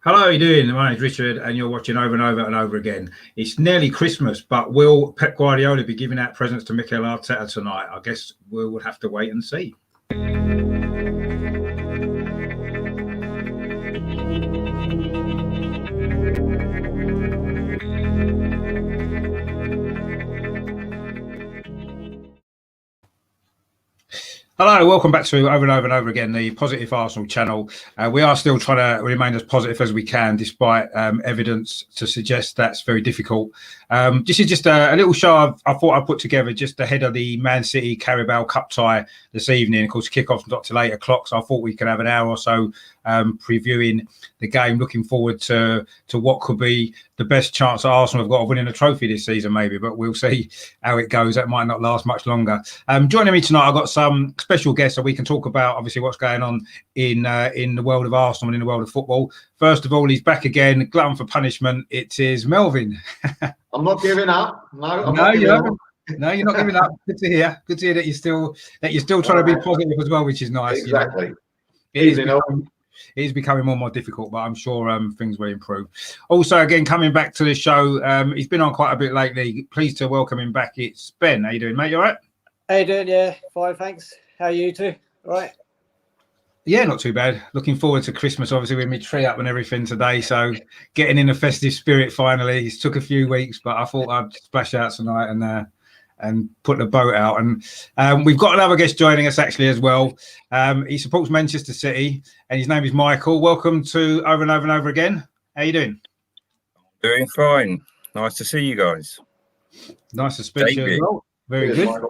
Hello, how are you doing? My name's Richard, and you're watching Over and Over and Over Again. It's nearly Christmas, but will Pep Guardiola be giving out presents to Mikel Arteta tonight? I guess we'll have to wait and see. Hello, welcome back to Over and Over and Over Again, the Positive Arsenal channel. We are still trying to remain as positive as we can, despite evidence to suggest that's very difficult. This is just a little show I thought I'd put together just ahead of the Man City Carabao Cup tie this evening. Of course, kickoff's not till 8 o'clock, so I thought we could have an hour or so previewing the game, looking forward to what could be the best chance that Arsenal have got of winning a trophy this season, maybe, but we'll see how it goes. That might not last much longer. Joining me tonight, I've got some special guests so we can talk about obviously what's going on in the world of Arsenal and in the world of football. First of all, he's back again, glutton for punishment. It is Melvyn. I'm not giving up. No, No, you're not giving up. Good to hear. Good to hear that you're still trying to be positive as well, which is nice. Exactly. You know? It is becoming more and more difficult, but I'm sure things will improve. Also, again, coming back to the show, he's been on quite a bit lately. Pleased to welcome him back. It's Ben. How you doing, mate? You all right? How you doing? Yeah, fine, thanks. How are you two? All right? Yeah, not too bad. Looking forward to Christmas, obviously, with my tree up and everything today. So getting in the festive spirit finally. It took a few weeks, but I thought I'd splash out tonight and put the boat out. And we've got another guest joining us actually as well. He supports Manchester City, and his name is Michael. Welcome to Over and Over and Over Again. How you doing? Doing fine. Nice to see you guys. Nice to speak to you as well. Very good.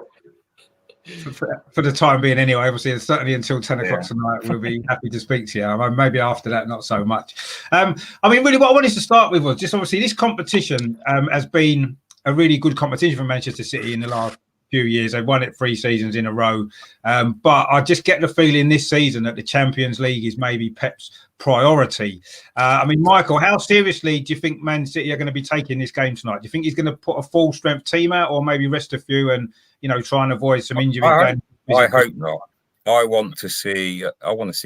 For the time being anyway, obviously, certainly until 10 o'clock tonight, we'll be happy to speak to you. Maybe after that, not so much. Really what I wanted to start with was just obviously this competition has been a really good competition for Manchester City in the last few years. They've won it 3 seasons in a row. But I just get the feeling this season that the Champions League is maybe Pep's priority. Michael, how seriously do you think Man City are going to be taking this game tonight? Do you think he's going to put a full strength team out, or maybe rest a few and try and avoid some injury? I hope not. I want to see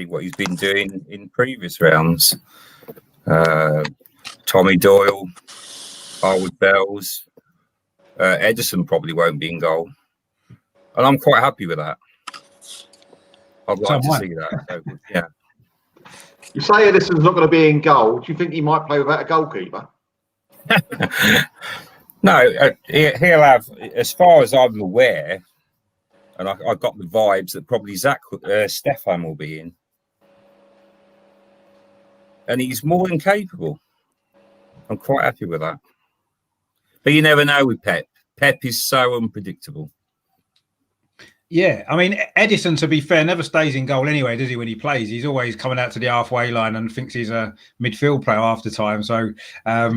what he's been doing in previous rounds. Tommy Doyle, Harwood Bells, Edison probably won't be in goal, and I'm quite happy with that. I'd like to see that. So, yeah. You say Edison's not going to be in goal. Do you think he might play without a goalkeeper? No, he'll have, as far as I'm aware, and I got the vibes that probably Stefan will be in. And he's more than capable. I'm quite happy with that. But you never know with Pep. Pep is so unpredictable. Yeah, Edison, to be fair, never stays in goal anyway, does he, when he plays? He's always coming out to the halfway line and thinks he's a midfield player half the time. So, I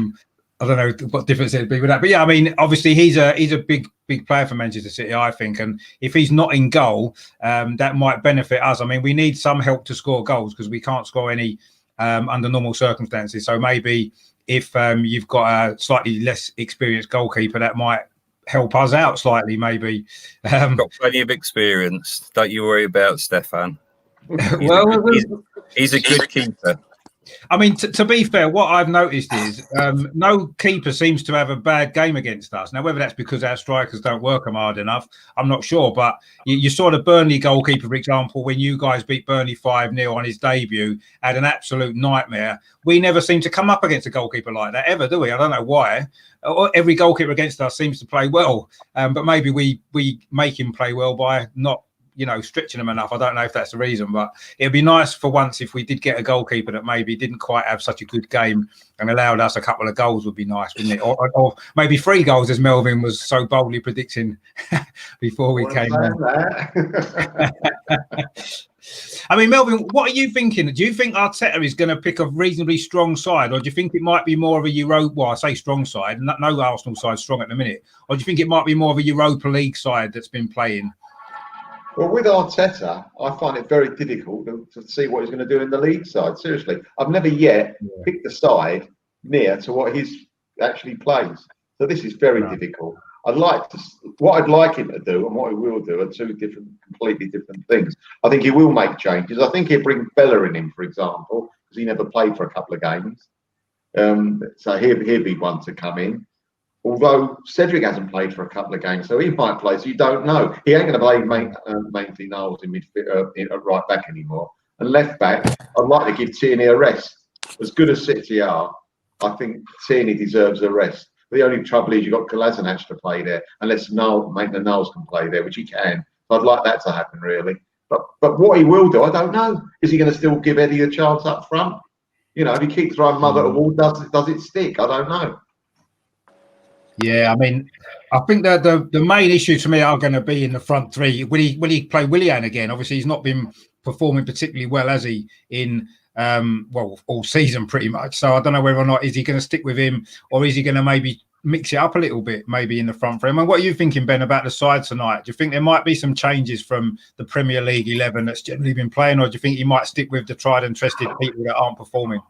don't know what difference it'd be with that, but yeah, obviously he's a big player for Manchester City, I think, and if he's not in goal, that might benefit us. We need some help to score goals because we can't score any under normal circumstances. So maybe if you've got a slightly less experienced goalkeeper, that might help us out slightly. Maybe got plenty of experience. Don't you worry about Stefan. He's a good keeper. To be fair, what I've noticed is no keeper seems to have a bad game against us. Now, whether that's because our strikers don't work them hard enough, I'm not sure. But you saw the Burnley goalkeeper, for example, when you guys beat Burnley 5-0 on his debut, had an absolute nightmare. We never seem to come up against a goalkeeper like that, ever, do we? I don't know why. Every goalkeeper against us seems to play well. But maybe we make him play well by not stretching them enough. I don't know if that's the reason, but it'd be nice for once if we did get a goalkeeper that maybe didn't quite have such a good game and allowed us a couple of goals would be nice, wouldn't it? Or maybe 3 goals, as Melvyn was so boldly predicting before we came on. Melvyn, what are you thinking? Do you think Arteta is going to pick a reasonably strong side, or do you think it might be more of a I say strong side, no Arsenal side strong at the minute, or do you think it might be more of a Europa League side that's been playing? Well, with Arteta, I find it very difficult to see what he's going to do in the league side. Seriously, I've never yet picked a side near to what he's actually plays. So this is very difficult. What I'd like him to do and what he will do are 2 completely different things. I think he will make changes. I think he'll bring Bellerin in, for example, because he never played for a couple of games. So he'll be one to come in. Although Cedric hasn't played for a couple of games, so he might play. So you don't know. He ain't going to play Mainsley Knowles in midfield, at right back anymore. And left back, I'd like to give Tierney a rest. As good as City are, I think Tierney deserves a rest. The only trouble is you've got Kolasinac to play there, unless Maitland Knowles can play there, which he can. So I'd like that to happen, really. But what he will do, I don't know. Is he going to still give Eddie a chance up front? You know, if he keeps throwing mother at the wall, does it stick? I don't know. Yeah, I mean, I think that the main issues for me are going to be in the front three. Will he play Willian again? Obviously, he's not been performing particularly well, has he, in all season pretty much. So I don't know whether or not is he going to stick with him, or is he going to maybe mix it up a little bit, maybe in the front three. I mean, what are you thinking, Ben, about the side tonight? Do you think there might be some changes from the Premier League 11 that's generally been playing, or do you think he might stick with the tried and trusted people that aren't performing?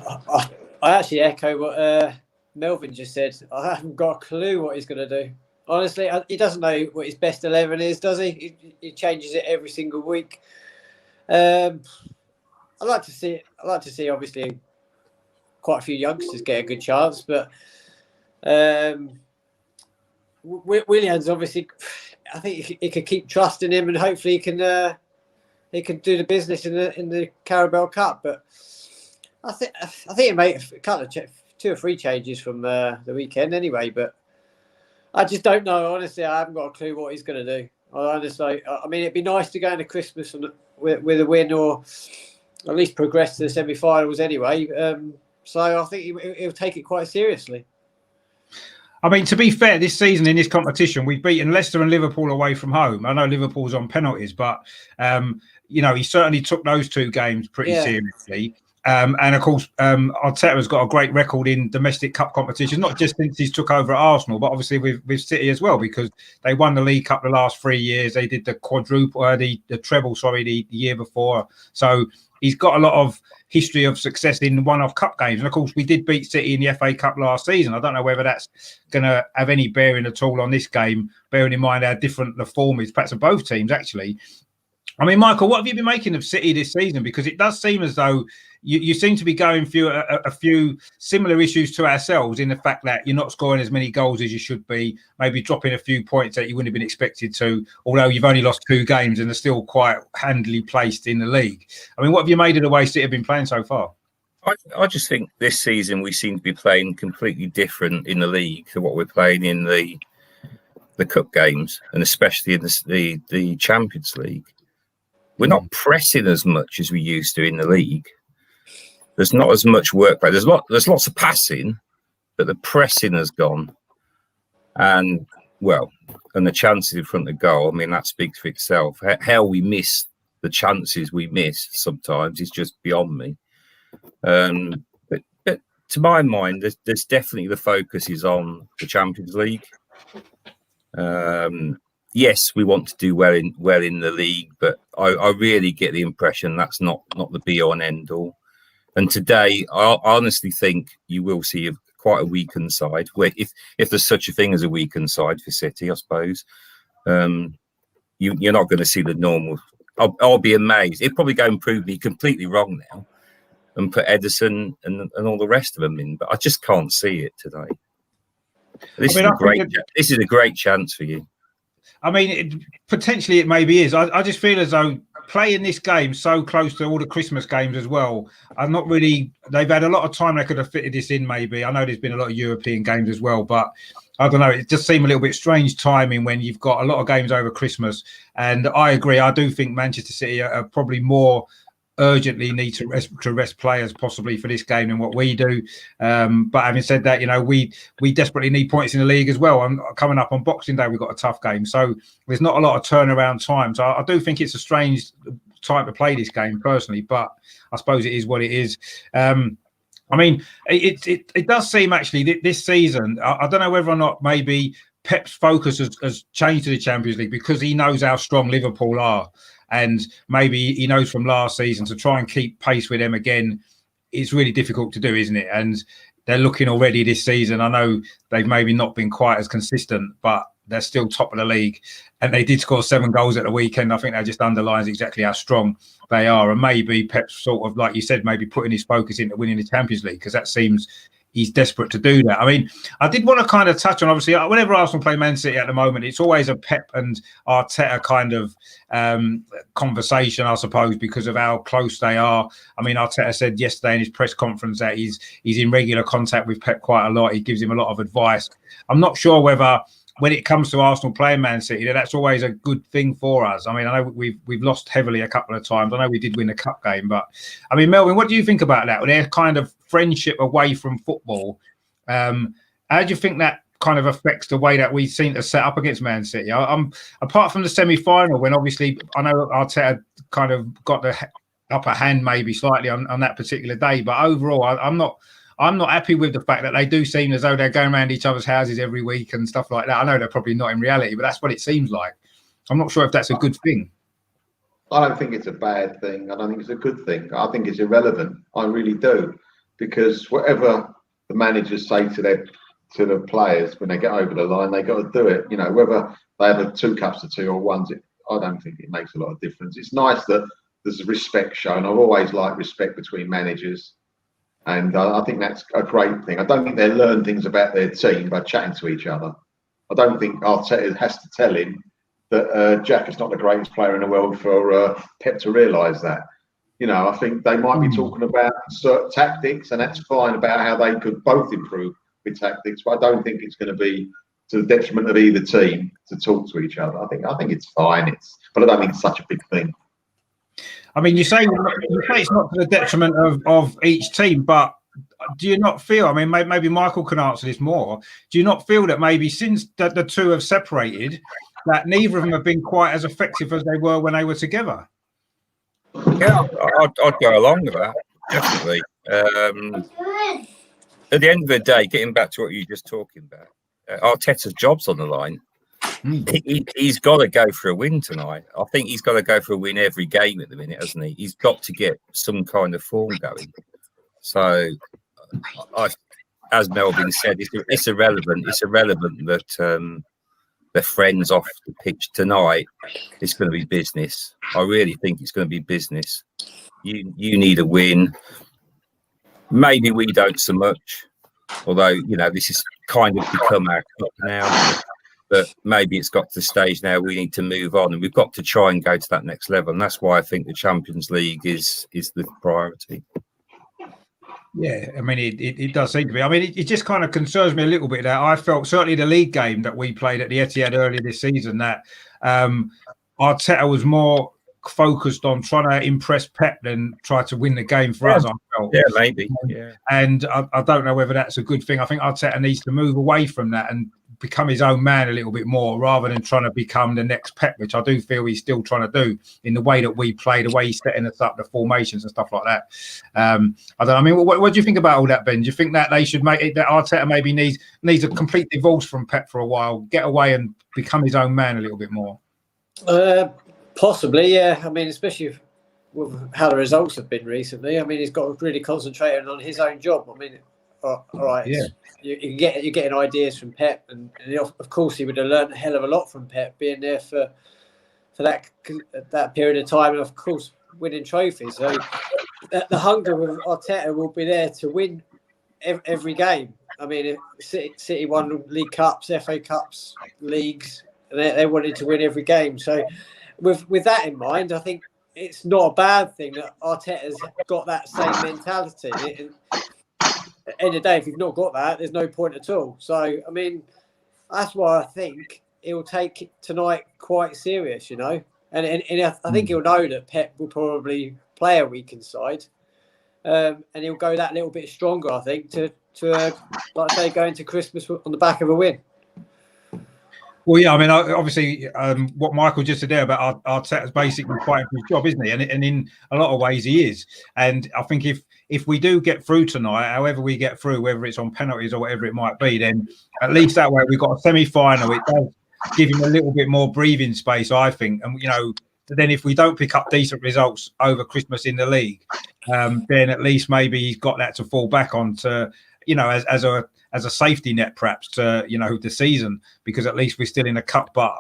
I actually echo what Melvyn just said. I haven't got a clue what he's going to do. Honestly, he doesn't know what his best 11 is, does he? He changes it every single week. I'd like to see obviously quite a few youngsters get a good chance, but Williams obviously, I think he can keep trusting him, and hopefully he can do the business in the Carabao Cup. But I think he made a couple of 2 or 3 changes from the weekend anyway. But I just don't know. Honestly, I haven't got a clue what he's going to do. I mean, it'd be nice to go into Christmas with a win, or at least progress to the semi-finals anyway. So I think he'll take it quite seriously. I mean, to be fair, this season in this competition, we've beaten Leicester and Liverpool away from home. I know Liverpool's on penalties, but, he certainly took those 2 games pretty seriously. And, of course, Arteta's got a great record in domestic cup competitions, not just since he's took over at Arsenal, but obviously with City as well, because they won the League Cup the last 3 years. They did the treble, the year before. So he's got a lot of history of success in one-off cup games. And, of course, we did beat City in the FA Cup last season. I don't know whether that's going to have any bearing at all on this game, bearing in mind how different the form is, perhaps of both teams, actually. I mean, Michael, what have you been making of City this season? Because it does seem as though you seem to be going through a few similar issues to ourselves, in the fact that you're not scoring as many goals as you should be, maybe dropping a few points that you wouldn't have been expected to, although you've only lost 2 games and are still quite handily placed in the league. I mean, what have you made of the way City have been playing so far? I just think this season we seem to be playing completely different in the league to what we're playing in the cup games, and especially in the Champions League. We're not pressing as much as we used to in the league. There's not as much work. There's lots of passing, but the pressing has gone. And the chances in front of goal, I mean, that speaks for itself. How we miss the chances we miss sometimes is just beyond me. But to my mind, there's definitely the focus is on the Champions League. Yes, we want to do well in the league, but I really get the impression that's not the be all and end all. And today, I honestly think you will see quite a weakened side. Where if there's such a thing as a weakened side for City, I suppose, you're not going to see the normal. I'll be amazed. It'd probably go and prove me completely wrong now, and put Edison and all the rest of them in. But I just can't see it today. This is a great chance for you. I mean, potentially it maybe is. I just feel as though playing this game so close to all the Christmas games as well, they've had a lot of time they could have fitted this in maybe. I know there's been a lot of European games as well, but I don't know. It just seemed a little bit strange timing when you've got a lot of games over Christmas. And I agree. I do think Manchester City are probably more urgently need to rest players possibly for this game than what we do. But having said that, we desperately need points in the league as well. And coming up on Boxing Day, we've got a tough game. So there's not a lot of turnaround time. So I do think it's a strange time to play this game personally, but I suppose it is what it is. I mean, it does seem actually this season, I don't know whether or not maybe Pep's focus has changed to the Champions League because he knows how strong Liverpool are. And maybe he knows from last season to try and keep pace with them again, it's really difficult to do, isn't it? And they're looking already this season. I know they've maybe not been quite as consistent, but they're still top of the league, and they did score 7 goals at the weekend. I think that just underlines exactly how strong they are, and maybe Pep's sort of, like you said, maybe putting his focus into winning the Champions League, because that seems he's desperate to do that. I mean, I did want to kind of touch on, obviously, whenever Arsenal play Man City at the moment, it's always a Pep and Arteta kind of conversation, I suppose, because of how close they are. I mean, Arteta said yesterday in his press conference that he's in regular contact with Pep quite a lot. He gives him a lot of advice. I'm not sure whether, when it comes to Arsenal playing Man City, that's always a good thing for us. I mean, I know we've lost heavily a couple of times. I know we did win the cup game, but I mean, Melvyn, what do you think about that? Their kind of friendship away from football. How do you think that kind of affects the way that we seem to set up against Man City? I'm apart from the semi-final, when obviously I know Arteta kind of got the upper hand maybe slightly on that particular day, but overall, I'm not happy with the fact that they do seem as though they're going around each other's houses every week and stuff like that. I know they're probably not in reality, but that's what it seems like. I'm not sure if that's a good thing. I don't think it's a bad thing. I don't think it's a good thing. I think it's irrelevant. I really do, because whatever the managers say to the players when they get over the line, they got to do it. You know, whether they have 2 cups of tea or 1, I don't think it makes a lot of difference. It's nice that there's respect shown. I've always liked respect between managers. And I think that's a great thing. I don't think they learn things about their team by chatting to each other. I don't think Arteta has to tell him that Jack is not the greatest player in the world for Pep to realise that. You know, I think they might be talking about certain tactics, and that's fine, about how they could both improve with tactics. But I don't think it's going to be to the detriment of either team to talk to each other. I think it's fine. But I don't think it's such a big thing. I mean, you say it's not to the detriment of each team, but do you not feel, I mean, maybe Michael can answer this more, do you not feel that maybe since the two have separated, that neither of them have been quite as effective as they were when they were together? Yeah, I'd go along with that, definitely. At the end of the day, getting back to what you were just talking about, Arteta's job's on the line. He's got to go for a win tonight. I think he's got to go for a win every game at the minute, hasn't he? He's got to get some kind of form going. So, as Melvyn said, it's irrelevant. It's irrelevant that they're friends off the pitch tonight. It's going to be business. I really think it's going to be business. You need a win. Maybe we don't so much, although, you know, this has kind of become our cup now. But maybe it's got to the stage now we need to move on, and we've got to try and go to that next level. And that's why I think the Champions League is the priority. Yeah, I mean, it does seem to be. I mean, it just kind of concerns me a little bit that I felt, certainly the league game that we played at the Etihad earlier this season, that Arteta was more focused on trying to impress Pep than try to win the game for us, I felt. Yeah, maybe. Yeah. And I don't know whether that's a good thing. I think Arteta needs to move away from that and become his own man a little bit more, rather than trying to become the next Pep, which I do feel he's still trying to do in the way that we play, the way he's setting us up, the formations and stuff like that. I don't know. I mean, what do you think about all that, Ben? Do you think that they should make it, that Arteta maybe needs a complete divorce from Pep for a while, get away and become his own man a little bit more? Possibly, yeah. I mean, especially with how the results have been recently. I mean, he's got to really concentrate on his own job. I mean, all right, yeah. You're getting ideas from Pep, and of course he would have learned a hell of a lot from Pep, being there for that period of time, and of course winning trophies. So the hunger with Arteta will be there to win every game. I mean, City won League Cups, FA Cups, leagues, and they wanted to win every game. So with that in mind, I think it's not a bad thing that Arteta's got that same mentality. At the end of the day, if you've not got that, there's no point at all. So, I mean, that's why I think he'll take tonight quite serious, you know. And I think he'll know that Pep will probably play a weakened side. And he'll go that little bit stronger, I think, to like I say, go into Christmas on the back of a win. Well, yeah, I mean, obviously, what Michael just said there about Arteta's basically fighting for his job, isn't he? And in a lot of ways, he is. And I think if we do get through tonight, however we get through, whether it's on penalties or whatever it might be, then at least that way we've got a semi-final. It does give him a little bit more breathing space, I think. And, you know, then if we don't pick up decent results over Christmas in the league, then at least maybe he's got that to fall back on to, you know, as as a safety net, perhaps, to, you know, the season, because at least we're still in a cup. But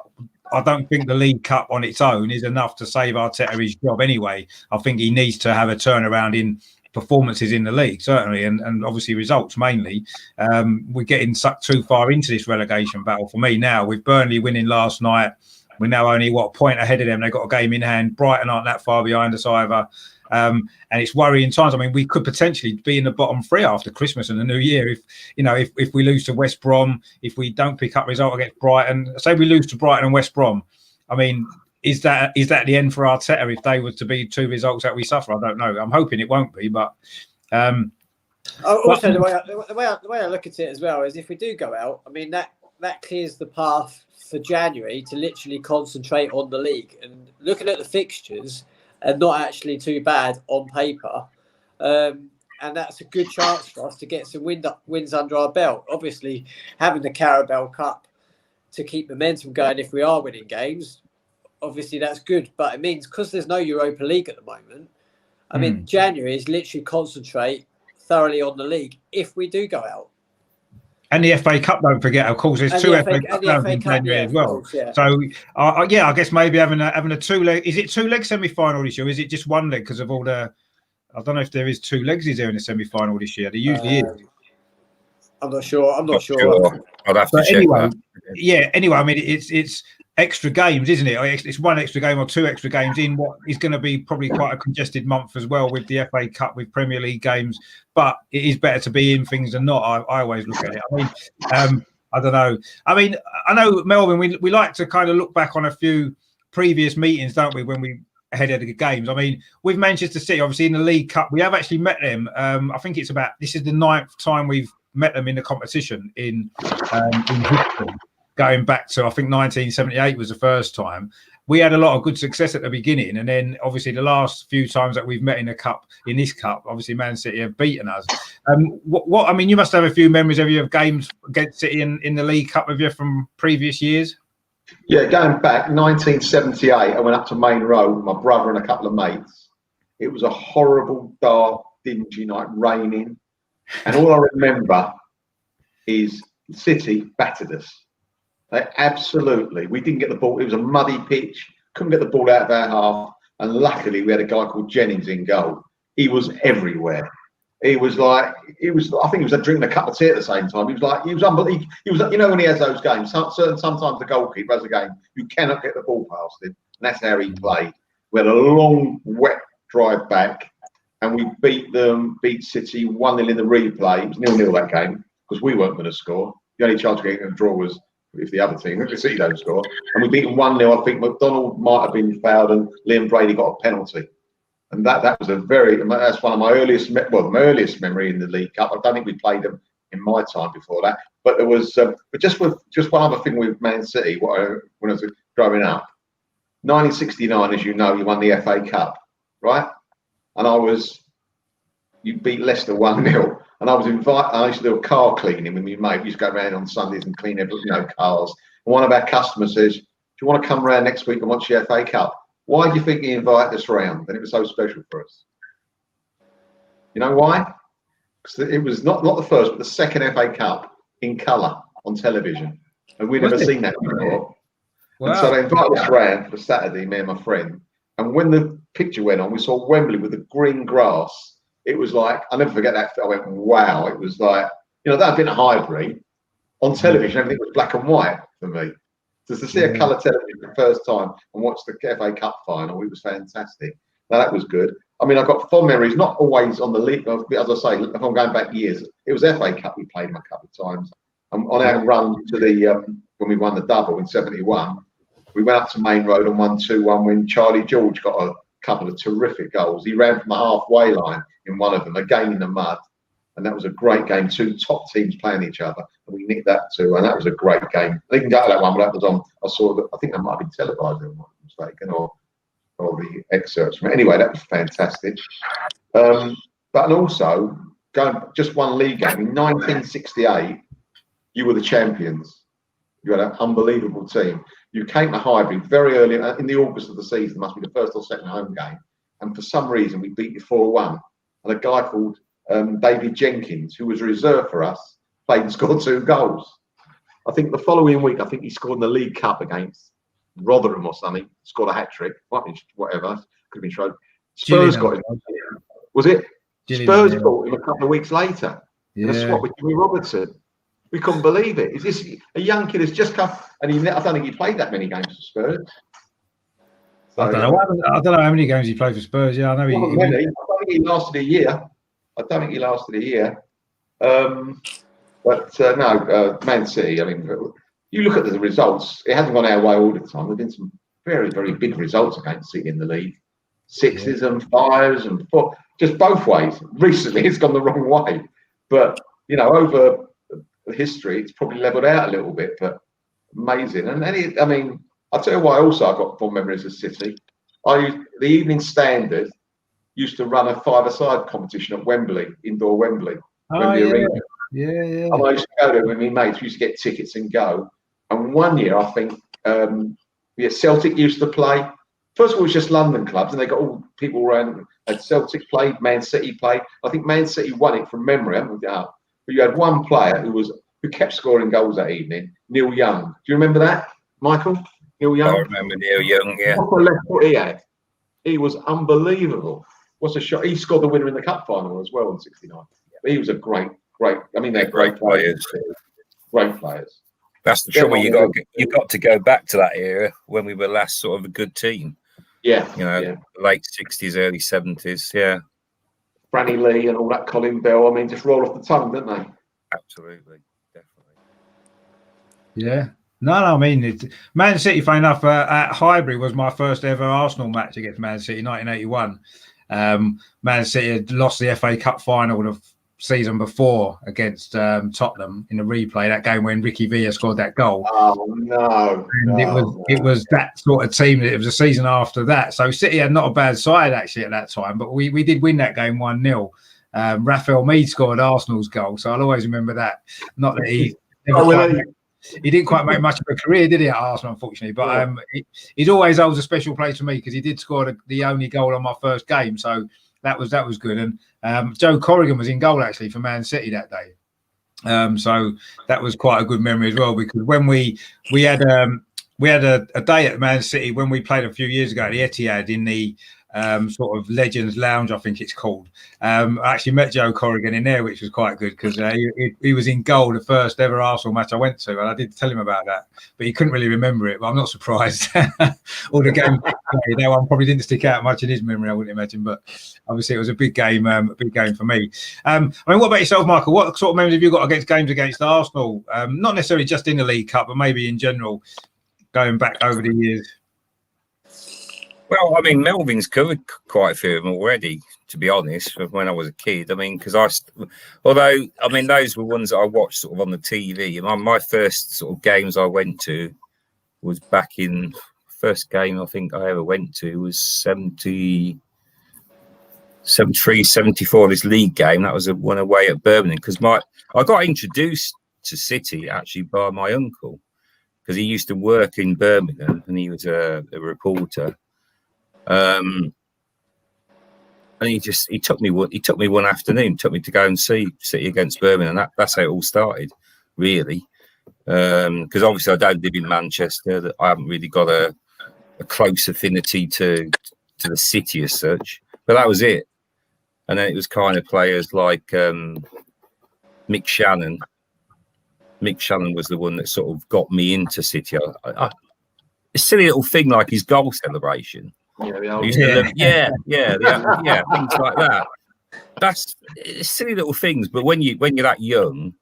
I don't think the League Cup on its own is enough to save Arteta his job anyway. I think he needs to have a turnaround in performances in the league, certainly, and obviously results mainly. We're getting sucked too far into this relegation battle for me now. With Burnley winning last night, we're now only, a point ahead of them. They've got a game in hand. Brighton aren't that far behind us either. And it's worrying times. I mean, we could potentially be in the bottom three after Christmas and the New Year if we lose to West Brom, if we don't pick up result against Brighton. Say we lose to Brighton and West Brom. I mean, is that the end for Arteta if they were to be 2 results that we suffer? I don't know. I'm hoping it won't be, but also the way I look at it as well is if we do go out, I mean that clears the path for January to literally concentrate on the league. And looking at the fixtures, and not actually too bad on paper. And that's a good chance for us to get some wins under our belt. Obviously, having the Carabao Cup to keep momentum going if we are winning games, obviously that's good. But it means, because there's no Europa League at the moment, I mean, January is literally concentrate thoroughly on the league if we do go out. And the FA Cup, don't forget, of course, there's 2 FA Cup games in January as well. Course, yeah. So, I guess maybe having a 2-leg, is it 2-leg semi-final this year? Or is it just 1 leg because of all the, I don't know if there is 2 legs, is there, in the semi-final this year? There usually is. I'm not sure. I'd have to check anyway, that. Anyway, I mean, it's extra games, isn't it? It's 1 extra game or 2 extra games in what is going to be probably quite a congested month as well with the FA Cup, with Premier League games. But it is better to be in things than not. I always look at it. I mean, I don't know. I mean, I know, Melvyn, we like to kind of look back on a few previous meetings, don't we, when we ahead of the games. I mean, with Manchester City, obviously in the League Cup, we have actually met them. I think this is the 9th time we've met them in the competition in history. Going back to, I think 1978 was the first time. We had a lot of good success at the beginning, and then obviously the last few times that we've met in this cup, obviously Man City have beaten us. What I mean, you must have a few memories of games against City in the League Cup of you from previous years. Yeah, going back 1978, I went up to Main Road with my brother and a couple of mates. It was a horrible, dark, dingy night, raining, and all I remember is City battered us. We didn't get the ball. It was a muddy pitch, couldn't get the ball out of our half, and luckily we had a guy called Jennings in goal. He was everywhere. I think he was drinking a cup of tea at the same time. He was unbelievable. He was, you know, when he has those games, sometimes the goalkeeper has a game, you cannot get the ball past him, and that's how he played. We had a long, wet drive back, and we beat City 1-0 in the replay. It was 0-0 that game, because we weren't going to score. The only chance of getting a draw was if the other team, if the City don't score, and we beat them 1-0. I think McDonald might have been fouled and Liam Brady got a penalty, and that's one of my earliest memory in the League Cup. I don't think we played them in my time before that, but there was but just one other thing with Man City. When I was growing up, 1969, as you know, you won the FA Cup, right? And you beat Leicester 1-0. And I was invited. I used to do a car cleaning with my mate. We used to go around on Sundays and clean cars. And one of our customers says, "Do you want to come around next week and watch the FA Cup?" Why do you think he invited us round? And it was so special for us. You know why? Because it was not the first, but the second FA Cup in colour on television, and we'd never seen that before. Wow. And so they invited us round for Saturday, me and my friend. And when the picture went on, we saw Wembley with the green grass. It was like, I'll never forget that. I went, wow. It was like, that had been a Highbury. On television, everything was black and white for me. Just to see a colour television for the first time and watch the FA Cup final, it was fantastic. Now, that was good. I mean, I've got fond memories, not always on the league. As I say, if I'm going back years, it was FA Cup we played them a couple of times. On our run to when we won the double in 71, we went up to Main Road and won 2-1 when Charlie George got a couple of terrific goals. He ran from the halfway line in one of them, again in the mud, and that was a great game. 2 top teams playing each other, and we nicked that too, and that was a great game. I didn't go to that one, but that was on. I think that might have been televised, if I'm not mistaken, or the excerpts from it. Anyway, that was fantastic. But and also going just one league game in 1968, you were the champions. You had an unbelievable team. You came to Highbury very early in the August of the season. Must be the first or second home game, and for some reason we beat you 4-1. And a guy called David Jenkins, who was a reserve for us, played and scored 2 goals. I think the following week, I think he scored in the League Cup against Rotherham or something. Scored a hat-trick. Whatever. Could have been Schroeder. Spurs got him. Was it? Spurs bought him a couple of weeks later. In a swap with Jimmy Robertson. We couldn't believe it. Is this a young kid who's just come, and I don't think he played that many games for Spurs. So, I don't know how many games he played for Spurs. Yeah, I know I don't think he lasted a year. No, Man City. I mean, you look at the results. It hasn't gone our way all the time. There've been some very, very big results against City in the league. 6s and 5s and 4, just both ways. Recently, it's gone the wrong way, but over history, it's probably levelled out a little bit. But amazing, and I mean, I'll tell you why. Also, I've got fond memories of City. The Evening Standard used to run a 5-a-side competition at Wembley, indoor Wembley. Arena. Yeah. And I used to go there with my mates. We used to get tickets and go. And one year, I think, Celtic used to play. First of all, it was just London clubs, and they got all people around. And Celtic played, Man City played. I think Man City won it from memory. I haven't looked it up. But you had one player who kept scoring goals that evening, Neil Young. Do you remember that, Michael? Neil Young? I remember Neil Young, yeah. What a left foot he had. He was unbelievable. What's a shot? He scored the winner in the cup final as well in '69. But he was a great. I mean, they're great players. Great players. That's the trouble. You got to go back to that era when we were last sort of a good team. Yeah. Late '60s, early '70s. Yeah. Franny Lee and all that, Colin Bell. I mean, just roll off the tongue, don't they? Absolutely, definitely. Yeah. No, I mean, Man City, funny enough, at Highbury was my first ever Arsenal match against Man City, 1981. Man City had lost the FA Cup final the season before against Tottenham in the replay, that game when Ricky Villa scored that goal. Oh, no. And it was that sort of team. It was a season after that. So City had not a bad side, actually, at that time. But we did win that game 1-0. Raphael Mead scored Arsenal's goal. So I'll always remember that. Not that he didn't quite make much of a career, did he, at Arsenal, unfortunately? But he's always holds a special place for me because he did score the only goal on my first game. So that was good. And Joe Corrigan was in goal, actually, for Man City that day. So that was quite a good memory as well, because when we had a day at Man City when we played a few years ago at the Etihad in the sort of Legends Lounge, I think it's called. I actually met Joe Corrigan in there, which was quite good because he was in goal the first ever Arsenal match I went to, and I did tell him about that, but he couldn't really remember it. But I'm not surprised. All the games, that one probably didn't stick out much in his memory, I wouldn't imagine. But obviously, it was a big game for me. I mean, what about yourself, Michael? What sort of memories have you got against Arsenal? Not necessarily just in the League Cup, but maybe in general, going back over the years. Well, I mean, Melvyn's covered quite a few of them already, to be honest, from when I was a kid. I mean, because those were ones that I watched sort of on the TV. And my first sort of games I went to was back in, first game I think I ever went to was 73, 74, this league game. That was one away at Birmingham, because I got introduced to City actually by my uncle, because he used to work in Birmingham and he was a reporter. And he took me one afternoon, took me to go and see City against Birmingham, and that's how it all started, really. Because obviously I don't live in Manchester, I haven't really got a close affinity to the city as such, but that was it. And then it was kind of players like Mick Shannon. Mick Shannon was the one that sort of got me into City. A silly little thing like his goal celebration. Things like that. That's silly little things, but when you're that young,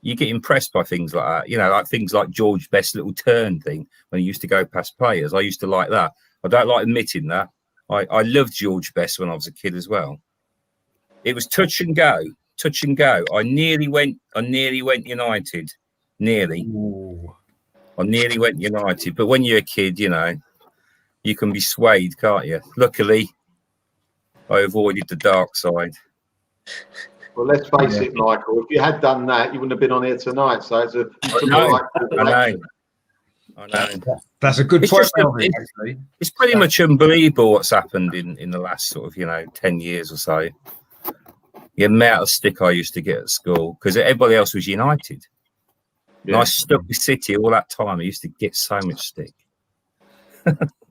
you get impressed by things like that. Like things like George Best's little turn thing when he used to go past players. I used to like that. I don't like admitting that. I loved George Best when I was a kid as well. It was touch and go. I nearly went United. Nearly. Ooh. I nearly went United, but when you're a kid, you can be swayed, can't you? Luckily, I avoided the dark side. Well, let's face it, Michael. If you had done that, you wouldn't have been on here tonight. So I know. That's a good point. It's pretty much unbelievable what's happened in the last sort of 10 years or so. The amount of stick I used to get at school because everybody else was United. Yeah. And I stuck with City all that time. I used to get so much stick.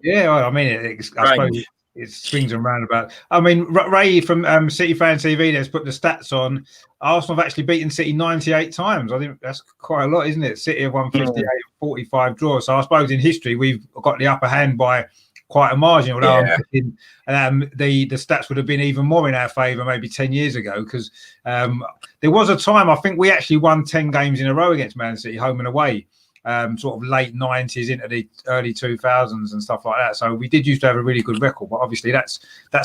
Yeah, well, I mean, I suppose it swings and roundabouts. I mean, Ray from City Fan TV has put the stats on. Arsenal have actually beaten City 98 times. I think that's quite a lot, isn't it? City have won 58 and 45 draws. So I suppose in history we've got the upper hand by quite a margin. Although I'm thinking the stats would have been even more in our favour maybe 10 years ago because there was a time I think we actually won 10 games in a row against Man City, home and away. Sort of late 90s into the early 2000s and stuff like that. So we did used to have a really good record, but obviously that's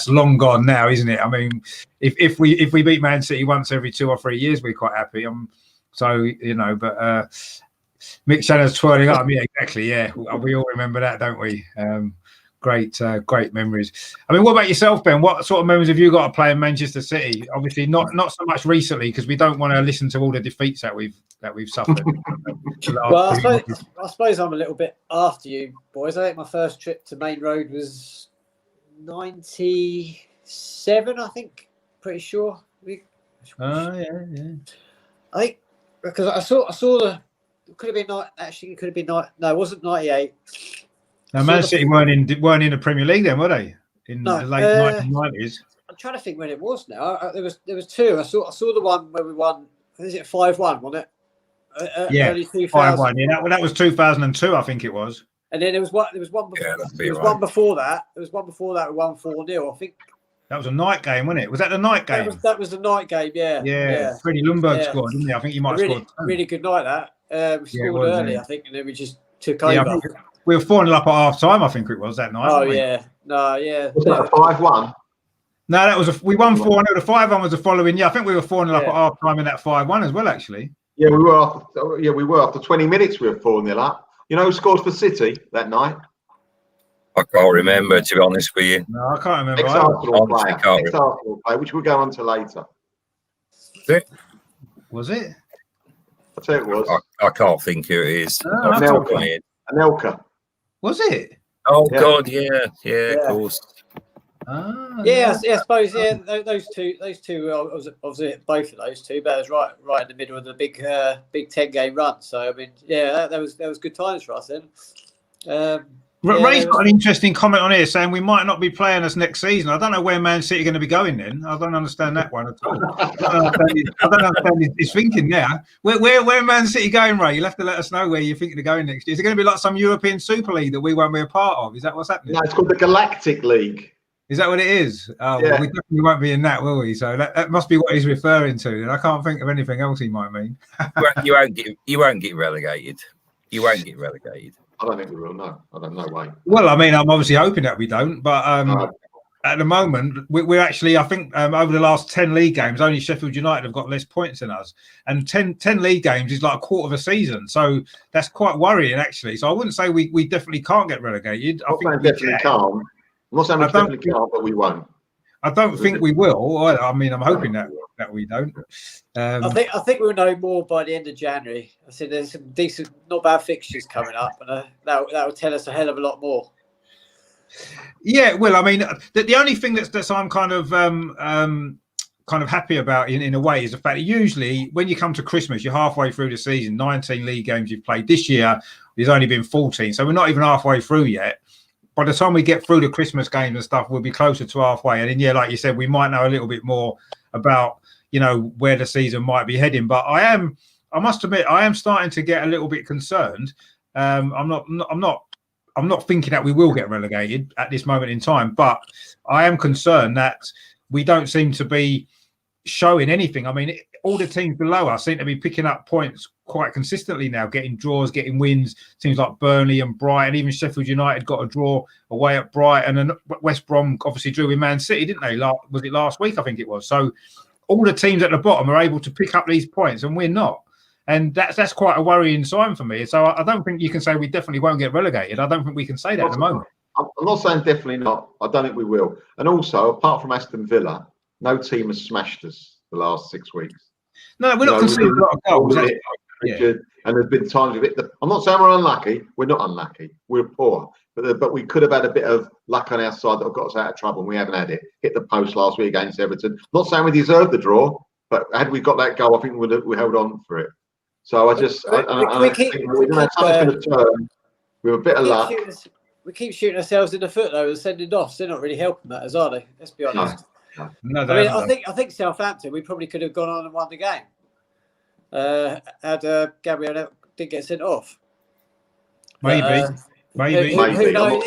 long gone now, isn't it? I mean, if we beat Man City once every 2 or 3 years, we're quite happy. So you know, but Mick Shannon's twirling up. Yeah, exactly. Yeah, we all remember that, don't we? Great memories. I mean, what about yourself, Ben? What sort of memories have you got of playing Manchester City? Obviously, not so much recently because we don't want to listen to all the defeats that we've suffered. Well, I suppose I'm a little bit after you, boys. I think my first trip to Main Road was 97. I think, pretty sure. Yeah. I think because I saw the. It could have been actually. It could have been no. It wasn't 98. Now, Man City weren't in the Premier League then, were they? In the late 1990s. I'm trying to think when it was now. There was two. I saw the one where we won. Is it 5-1? Wasn't it? Yeah, early 2000. 5-1. Yeah, that was 2002, I think it was. And then there was one. Before, one before that. There was one before that. We won 4-0. I think that was a night game, wasn't it? Was that the night game? That was the night game. Yeah. Freddie Ljungberg scored, didn't he? I think he might have scored. Really good night that. We scored early, I think, and then we just took over. We were 4-0 up at half time, I think it was that night. Oh yeah, no, yeah. Was that a 5-1? No, that was we won 4-0. The 5-1 was the following year. I think we were 4-0 up at half time in that 5-1 as well, actually. Yeah, we were after 20 minutes. We were 4-0 up. You know who scored for City that night? I can't remember, to be honest with you. No, I can't remember. Ex-Arsenal player, which we'll go on to later. Was it? I'll tell you it was. I can't think who it is. Anelka. Was it? Oh yeah. God, yeah, of course. I suppose those two obviously both of those two, but it was right in the middle of the big 10-game run. So I mean, that was good times for us then. Ray's got an interesting comment on here saying we might not be playing us next season. I don't know where Man City are going to be going then. I don't understand that one at all. I don't understand his thinking there. Where Man City going, Ray? You'll have to let us know where you're thinking of going next year. Is it going to be like some European Super League that we won't be a part of? Is that what's happening? No, it's called the Galactic League. Is that what it is? Oh, well, we definitely won't be in that, will we? So that must be what he's referring to. And I can't think of anything else he might mean. You won't get relegated. You won't get relegated. I don't think we will. No, I don't know. Way. Well, I mean, I'm obviously hoping that we don't, but at the moment, we're actually, I think, over the last 10 league games, only Sheffield United have got less points than us, and 10 league games is like a quarter of a season, so that's quite worrying, actually. So I wouldn't say we definitely can't get relegated. I think we definitely can't. I'm not saying we definitely can't, but we won't. I don't think we will. I mean, I'm hoping that we don't. I think we'll know more by the end of January. I said there's some decent, not bad fixtures coming up, and that will tell us a hell of a lot more. Yeah, well, I mean, the only thing that's I'm kind of happy about in a way is the fact that usually when you come to Christmas, you're halfway through the season. 19 league games you've played this year. There's only been 14, so we're not even halfway through yet. By the time we get through the Christmas games and stuff, we'll be closer to halfway. And then, like you said, we might know a little bit more about, where the season might be heading. But I must admit, I am starting to get a little bit concerned. I'm not thinking that we will get relegated at this moment in time, but I am concerned that we don't seem to be showing anything. I mean, all the teams below us seem to be picking up points quite consistently now, getting draws, getting wins. Teams like Burnley and Brighton, even Sheffield United got a draw away at Brighton, and West Brom obviously drew with Man City, didn't they? Was it last week? I think it was. So all the teams at the bottom are able to pick up these points, and we're not. And that's quite a worrying sign for me. So I don't think you can say we definitely won't get relegated. I don't think we can say that at the moment. I'm not saying definitely not. I don't think we will. And also, apart from Aston Villa, no team has smashed us the last 6 weeks. No, we're not conceding a lot of goals. Richard, and there's been times with it. I'm not saying we're unlucky. We're not unlucky. We're poor, but we could have had a bit of luck on our side that have got us out of trouble, and we haven't had it. Hit the post last week against Everton. Not saying we deserved the draw, but had we got that goal, I think we held on for it. So I just, we're going to have something to turn with a bit of luck. We keep shooting ourselves in the foot though, and sending offs. They're not really helping matters, are they? Let's be honest. No, I mean, I think Southampton, we probably could have gone on and won the game. Had Gabriel didn't get sent off. Maybe. Who knows?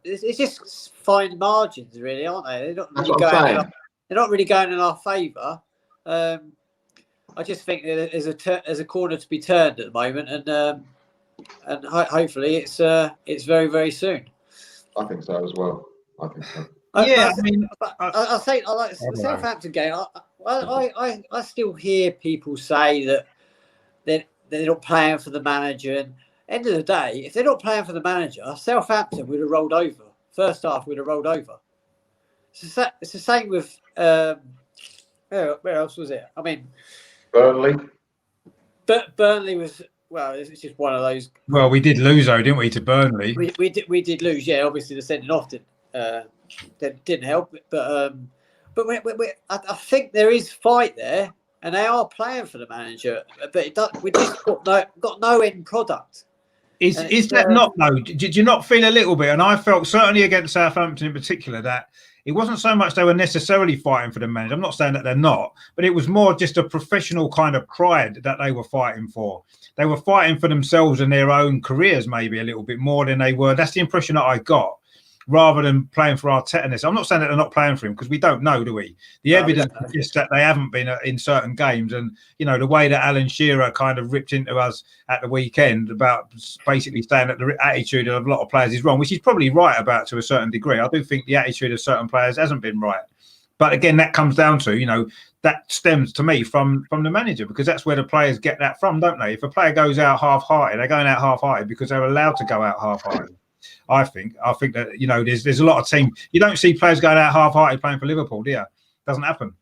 It's just fine margins, really, aren't they? They're not really going in our favour. I just think that there's a corner to be turned at the moment, and hopefully it's very, very soon. I think so as well. I think so. I think I like the Southampton game. I still hear people say that they're not playing for the manager. And end of the day, if they're not playing for the manager, Southampton would have rolled over. First half would have rolled over. It's the same with where else was it? I mean, Burnley. But Burnley was, well, it's just one of those. Well, we did lose though, didn't we, to Burnley? We did lose. Yeah, obviously the sending off didn't help. But I think there is fight there, and they are playing for the manager. But we just got no end product. Is that not though? Did you not feel a little bit? And I felt certainly against Southampton in particular that it wasn't so much they were necessarily fighting for the manager. I'm not saying that they're not, but it was more just a professional kind of pride that they were fighting for. They were fighting for themselves and their own careers, maybe a little bit more than they were. That's the impression that I got, rather than playing for Arteta. I'm not saying that they're not playing for him, because we don't know, do we? The evidence is that they haven't been in certain games. And, you know, the way that Alan Shearer kind of ripped into us at the weekend about basically saying that the attitude of a lot of players is wrong, which he's probably right about to a certain degree. I do think the attitude of certain players hasn't been right. But again, that comes down to, you know, that stems to me from the manager, because that's where the players get that from, don't they? If a player goes out half-hearted, they're going out half-hearted because they're allowed to go out half-hearted. I think that, you know, there's a lot of teams. You don't see players going out half-hearted playing for Liverpool, do you? It doesn't happen.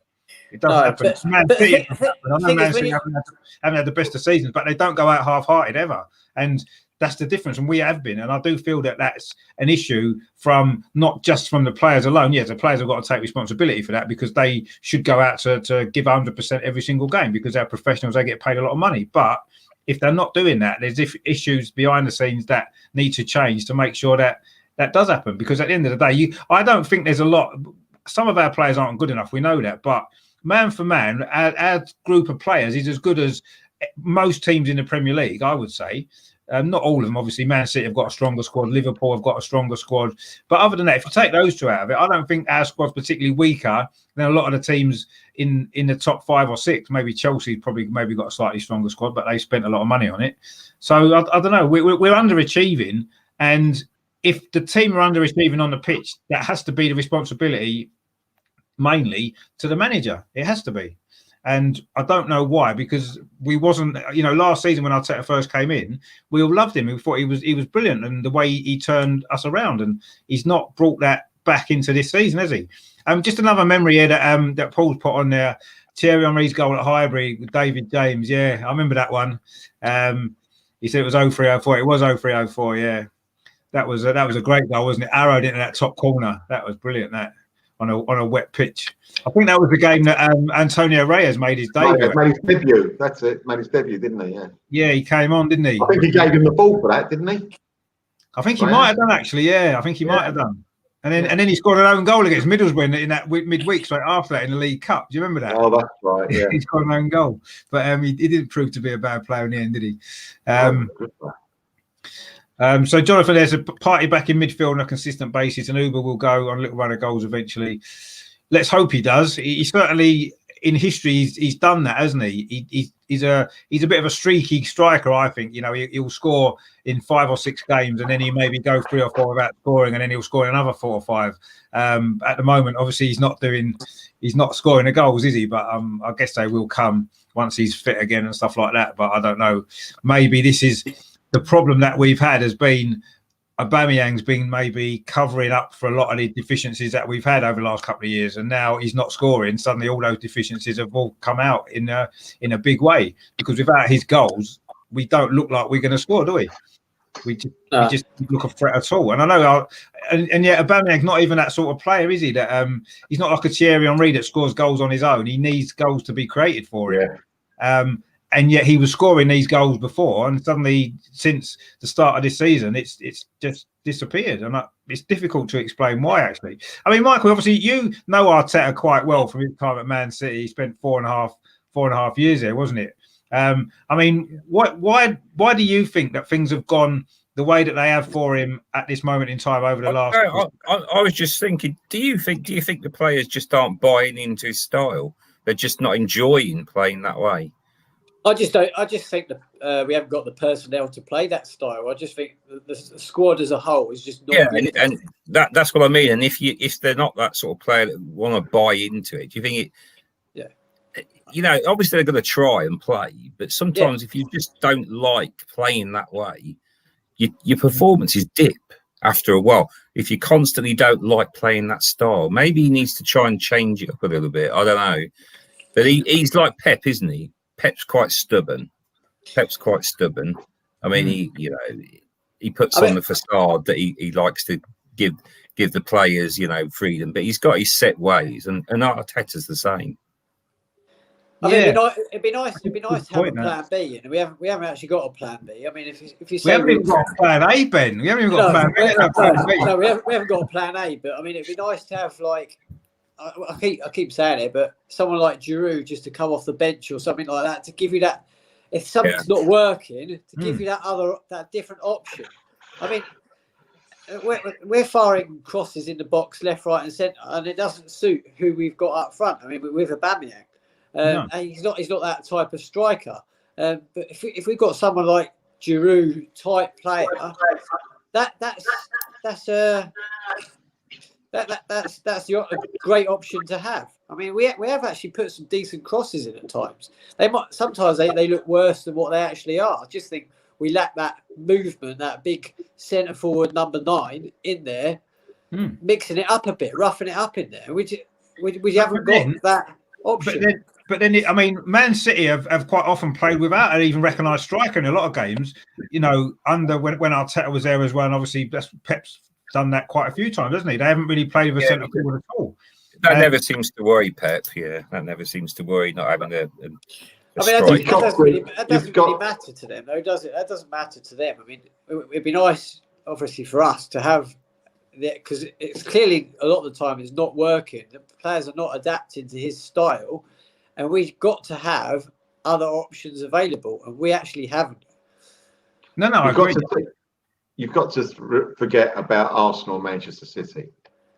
It doesn't happen. Man City, I know Man City haven't had the best of seasons, but they don't go out half-hearted ever. And that's the difference. And we have been. And I do feel that that's an issue from not just from the players alone. Yes, the players have got to take responsibility for that, because they should go out to give 100% every single game, because they're professionals. They get paid a lot of money. But if they're not doing that, there's issues behind the scenes that need to change to make sure that that does happen. Because at the end of the day, I don't think there's a lot. Some of our players aren't good enough. We know that. But man for man, our group of players is as good as most teams in the Premier League, I would say. Not all of them, obviously. Man City have got a stronger squad. Liverpool have got a stronger squad. But other than that, if you take those two out of it, I don't think our squad's particularly weaker than a lot of the teams in the top 5 or 6. Maybe Chelsea's probably got a slightly stronger squad, but they spent a lot of money on it. So I don't know. We're underachieving, and if the team are underachieving on the pitch, that has to be the responsibility mainly to the manager. It has to be. And I don't know why, because we wasn't, you know, last season when Arteta first came in, we all loved him. We thought he was brilliant, and the way he turned us around, and he's not brought that back into this season, has he? Just another memory here that Paul's put on there. Thierry Henry's goal at Highbury with David James. Yeah, I remember that one. He said it was 03-04. It was 03-04. Yeah, that was a great goal, wasn't it? Arrowed into that top corner. That was brilliant. That. On a wet pitch. I think that was the game that Antonio Reyes made his debut. Made his debut. That's it. Made his debut, didn't he? Yeah. Yeah, he came on, didn't he? I think he gave him the ball for that, didn't he? I think he might have done, actually. Yeah, I think he might have done. And then he scored an own goal against Middlesbrough in that midweek straight after that in the League Cup. Do you remember that? Oh, that's right. Yeah. He scored an own goal, but he didn't prove to be a bad player in the end, did he? So, Jonathan, there's a party back in midfield on a consistent basis, and Uber will go on a little run of goals eventually. Let's hope he does. He certainly, in history, he's done that, hasn't he? He's a bit of a streaky striker, I think. You know, he'll score in 5 or 6 games, and then he maybe go 3 or 4 without scoring, and then he'll score another 4 or 5. At the moment, obviously, he's not scoring the goals, is he? But I guess they will come once he's fit again and stuff like that. But I don't know. Maybe this is. The problem that we've had has been Aubameyang's been maybe covering up for a lot of the deficiencies that we've had over the last couple of years, and now he's not scoring. Suddenly, all those deficiencies have all come out in a big way, because without his goals, we don't look like we're going to score, do we? We just look a threat at all. And I know, and yet Aubameyang's not even that sort of player, is he? That he's not like a Thierry Henry that scores goals on his own. He needs goals to be created for him. And yet he was scoring these goals before, and suddenly, since the start of this season, it's just disappeared. And it's difficult to explain why, actually. I mean, Michael, obviously you know Arteta quite well from his time at Man City. He spent four and a half years there, wasn't it? I mean, why do you think that things have gone the way that they have for him at this moment in time over the last? I was just thinking, do you think the players just aren't buying into his style? They're just not enjoying playing that way. I just think that we haven't got the personnel to play that style. I just think the squad as a whole is just not. Yeah, and that's what I mean. And if they're not that sort of player that want to buy into it, do you think it? Yeah. You know, obviously they're going to try and play, but sometimes if you just don't like playing that way, your performances dip after a while. If you constantly don't like playing that style, maybe he needs to try and change it up a little bit. I don't know, but he's like Pep, isn't he? Pep's quite stubborn. I mean, he puts on the facade that he likes to give the players, freedom, but he's got his set ways, and Arteta's the same. I mean, it'd be nice to have a plan B, and we haven't actually got a plan B. I mean, if you say we haven't even got a plan A, Ben. We haven't even got a plan B. No, we haven't got a plan A. But I mean, it'd be nice to have, like, I keep saying it, but someone like Giroud just to come off the bench or something like that to give you that. If something's not working, to give you that different option. I mean, we're firing crosses in the box, left, right, and centre, and it doesn't suit who we've got up front. I mean, with Aubameyang, and he's not that type of striker. But if we've got someone like Giroud type player, that's a great option to have. I mean, we have actually put some decent crosses in at times. Sometimes they look worse than what they actually are. I just think we lack that movement, that big centre forward number 9 in there, mixing it up a bit, roughing it up in there. We haven't got that option. But then, I mean, Man City have quite often played without an even recognised striker in a lot of games. Under when Arteta was there as well, and obviously Pep's done that quite a few times, hasn't he? They haven't really played with a centre forward at all. That never seems to worry Pep. Yeah, that never seems to worry not having a that doesn't really matter to them, though, does it? That doesn't matter to them. I mean, it'd be nice, obviously, for us to have that, because it's clearly a lot of the time it's not working. The players are not adapting to his style, and we've got to have other options available, and we actually haven't. No, I agree. You've got to forget about Arsenal and Manchester City.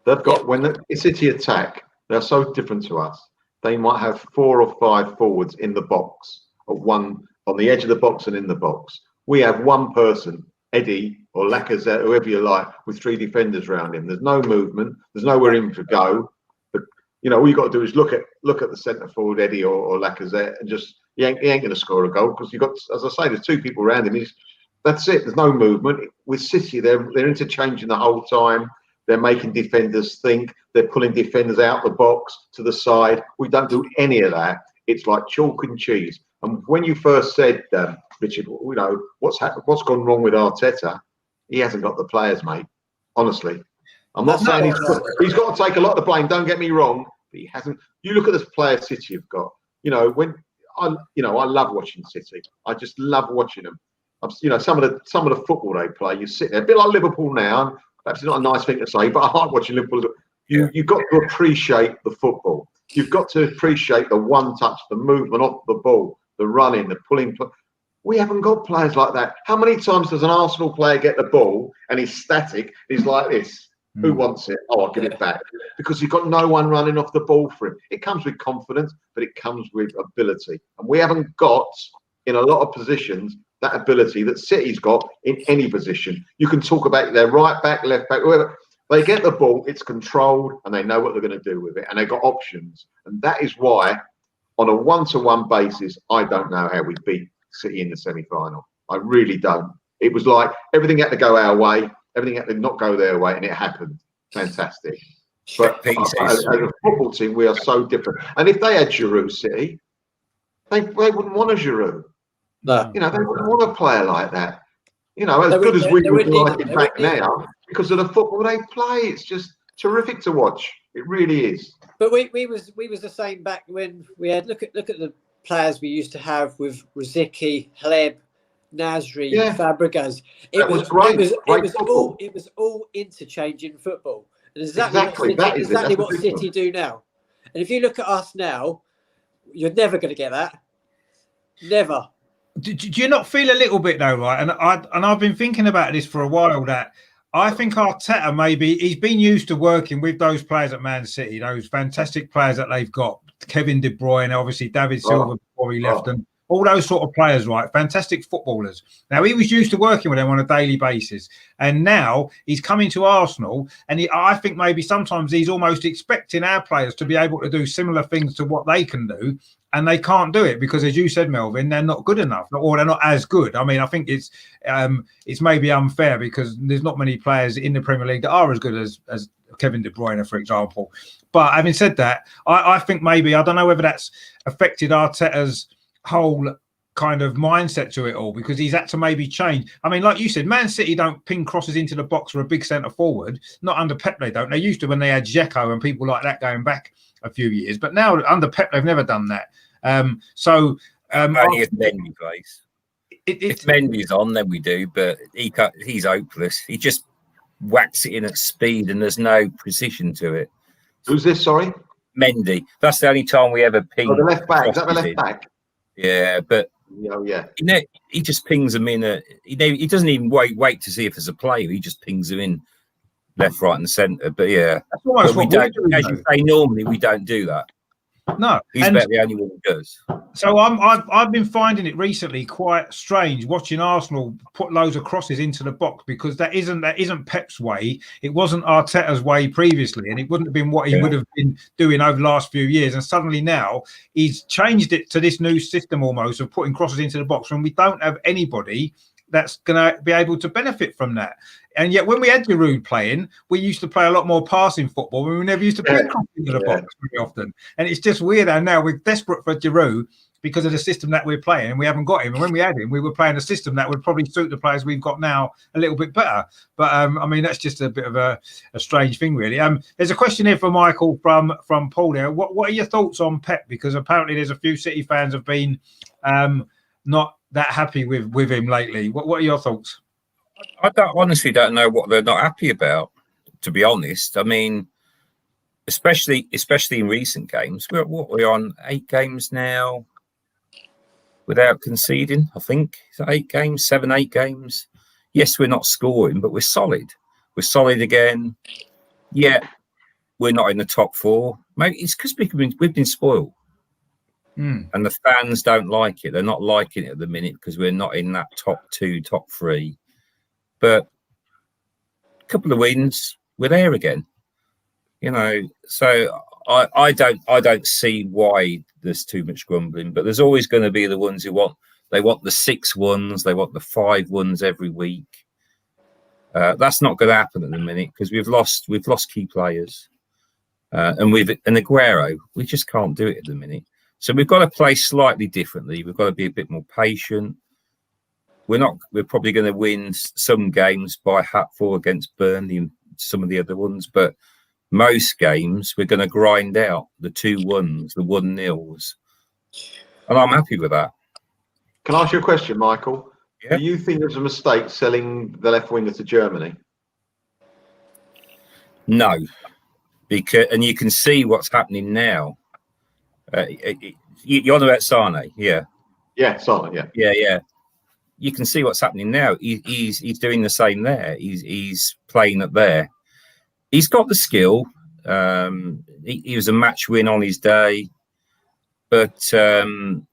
They've got, when the City attack, they're so different to us. They might have 4 or 5 forwards in the box, or one on the edge of the box and in the box. We have one person, Eddie or Lacazette, whoever you like, with 3 defenders around him. There's no movement. There's nowhere in to go. But, all you got to do is look at the centre forward, Eddie or Lacazette, and just he ain't going to score a goal, because you've got, as I say, there's 2 people around him. That's it. There's no movement. With City, they're interchanging the whole time. They're making defenders think. They're pulling defenders out the box to the side. We don't do any of that. It's like chalk and cheese. And when you first said, Richard, what's gone wrong with Arteta, he hasn't got the players, mate. Honestly, I'm not saying he's got to take a lot of the blame. Don't get me wrong, but he hasn't. You look at the players City have got. When I love watching City. I just love watching them. Some of the football they play, you sit there, a bit like Liverpool now. Perhaps it's not a nice thing to say, but I like watching Liverpool. You've got to appreciate the football. You've got to appreciate the one touch, the movement off the ball, the running, the pulling. We haven't got players like that. How many times does an Arsenal player get the ball and he's static? He's like this. Who wants it? Oh, I'll give it back. Because you've got no one running off the ball for him. It comes with confidence, but it comes with ability. And we haven't got, in a lot of positions, that ability that City's got in any position. You can talk about their right back, left back, whoever. They get the ball, it's controlled, and they know what they're going to do with it. And they've got options. And that is why, on a one-to-one basis, I don't know how we beat City in the semi-final. I really don't. It was like everything had to go our way. everything did not go their way, and it happened. Fantastic. But as a football team, we are so different. And if they had Giroud City, they wouldn't want a Giroud. No. You know, they wouldn't want a player like that. You know, as good as we would like it back now, because of the football they play, it's just terrific to watch. It really is. But we was the same back when we had look at the players we used to have with Rosicky, Hleb, Nasri, Fabregas. It was great. It was all interchanging football. And exactly what City do now. And if you look at us now, you're never going to get that. Never. Do you not feel a little bit though, right? And I've been thinking about this for a while, that I think Arteta, maybe he's been used to working with those players at Man City, those fantastic players that they've got, Kevin De Bruyne, obviously David Silva before he left them, all those sort of players, right? Fantastic footballers. Now, he was used to working with them on a daily basis, and now he's coming to Arsenal, and I think maybe sometimes he's almost expecting our players to be able to do similar things to what they can do, and they can't do it because, as you said, Melvyn, they're not good enough, or they're not as good. I mean, I think it's maybe unfair because there's not many players in the Premier League that are as good as Kevin De Bruyne, for example. But having said that, I think maybe, I don't know whether that's affected Arteta's whole kind of mindset to it all, because he's had to maybe change. I mean, like you said, Man City don't ping crosses into the box for a big centre forward. Not under Pep, they don't. They used to when they had Dzeko and people like that going back a few years. But now under Pep, they've never done that. Only if Mendy plays. If Mendy's on, then we do. But he's hopeless. He just whacks it in at speed, and there's no precision to it. Who's this? Sorry, Mendy. That's the only time we ever ping. Oh, the left back. Is that the left back? Yeah, but he just pings them in. He doesn't even wait to see if there's a player. He just pings them in left, right, and centre. But yeah, but we don't. As you say, normally we don't do that. No, he's about the only one who does. So I've been finding it recently quite strange watching Arsenal put loads of crosses into the box, because that isn't Pep's way. It wasn't Arteta's way previously, and it wouldn't have been what he would have been doing over the last few years. And suddenly now he's changed it to this new system almost of putting crosses into the box when we don't have anybody that's going to be able to benefit from that. And yet when we had Giroud playing, we used to play a lot more passing football, and we never used to play crosses into the box very often. And it's just weird how now we're desperate for Giroud because of the system that we're playing, and we haven't got him. And when we had him, we were playing a system that would probably suit the players we've got now a little bit better. But I mean, that's just a bit of a strange thing, really. There's a question here for Michael from Paul there. What are your thoughts on Pep? Because apparently there's a few City fans have been not that happy with him lately. What are your thoughts? I honestly don't know what they're not happy about, to be honest. I mean, especially in recent games. We're on 8 games now without conceding, I think. Is that 8 games? 7, 8 games? Yes, we're not scoring, but we're solid. We're solid again. Yeah, we're not in the top 4. Maybe it's because we've been spoiled. And the fans don't like it. They're not liking it at the minute because we're not in that top 2, top 3. But a couple of wins, we're there again. You know, so I don't see why there's too much grumbling. But there's always going to be the ones who want the 6 wins, they want the 5 wins every week. That's not going to happen at the minute because we've lost key players, and Aguero, we just can't do it at the minute. So we've got to play slightly differently. We've got to be a bit more patient. We're probably going to win some games by hatful against Burnley and some of the other ones, but most games we're going to grind out the 2-1s, the 1-0s, and I'm happy with that. Can I ask you a question, Michael? Yeah. Do you think it was a mistake selling the left winger to Germany? No, and you can see what's happening now. You're on about Sane, yeah. Yeah, Sane, yeah. You can see what's happening now. He's doing the same there. He's playing up there. He's got the skill. He was a match win on his day, but from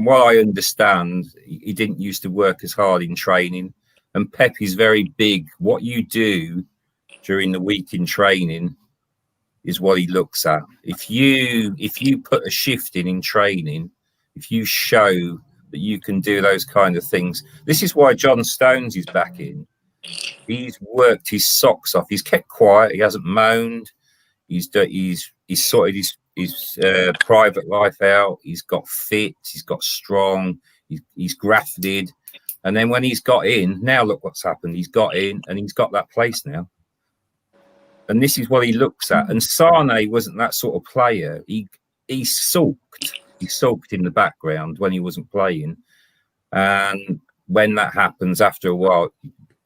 what I understand, he didn't used to work as hard in training. And Pep is very big. What you do during the week in training is what he looks at. If you put a shift in training, if you show that you can do those kind of things, this is why John Stones is back in. He's worked his socks off. He's kept quiet. He hasn't moaned. He's sorted his private life out. He's got fit. He's got strong. He's grafted. And then when he's got in, now look what's happened. He's got in and he's got that place now. And this is what he looks at. And Sane wasn't that sort of player. He sulked. He sulked in the background when he wasn't playing. And when that happens, after a while,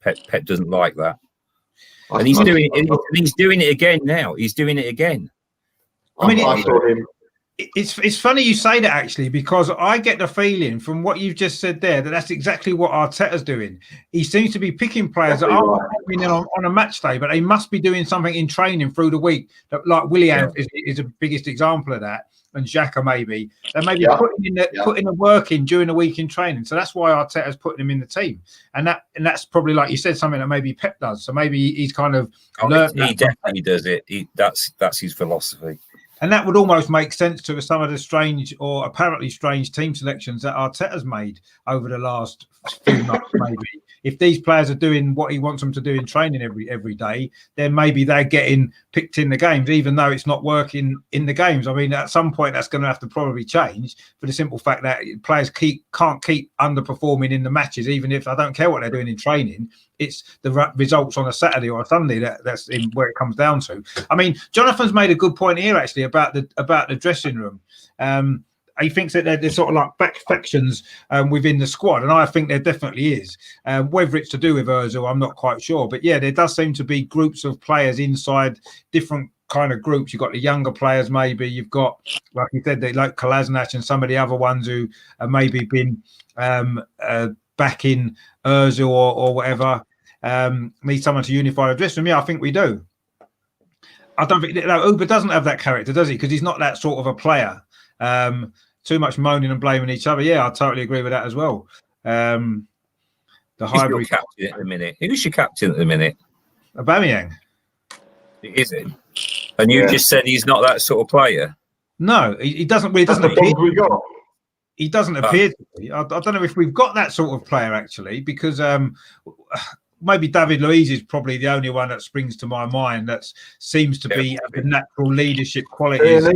Pep doesn't like that. And he's doing it again now. He's doing it again. I mean, it's funny you say that, actually, because I get the feeling from what you've just said there that that's exactly what Arteta's doing. He seems to be picking players that aren't coming in on a match day, but they must be doing something in training through the week. Like Willian is the biggest example of that, and Xhaka maybe. They may be putting the work in during the week in training. So that's why Arteta's putting him in the team. And that's probably, like you said, something that maybe Pep does. So maybe he's kind of learned that. He definitely does it. That's his philosophy. And that would almost make sense to some of the strange or apparently strange team selections that Arteta's made over the last few months, maybe. If these players are doing what he wants them to do in training every day, then maybe they're getting picked in the games, even though it's not working in the games. I mean, at some point, that's going to have to probably change for the simple fact that players can't keep underperforming in the matches, even if I don't care what they're doing in training. It's the results on a Saturday or a Sunday that's in where it comes down to. I mean, Jonathan's made a good point here, actually, about the dressing room. He thinks that there's sort of like back factions within the squad, and I think there definitely is. Whether it's to do with Ozil, I'm not quite sure. But yeah, there does seem to be groups of players inside different kind of groups. You've got the younger players, maybe. You've got, like you said, like Kolasinac and some of the other ones who have maybe been backing Ozil or whatever. Need someone to unify the dressing room. Yeah, I think we do. I don't think Uber doesn't have that character, does he? Because he's not that sort of a player. Too much moaning and blaming each other. Yeah, I totally agree with that as well. The hybrid captain at the minute. Who's your captain at the minute? Aubameyang. Is it? And you just said he's not that sort of player. No, he doesn't. He doesn't appear. He doesn't appear to be. I don't know if we've got that sort of player actually, because maybe David Luiz is probably the only one that springs to my mind that seems to be the natural leadership qualities.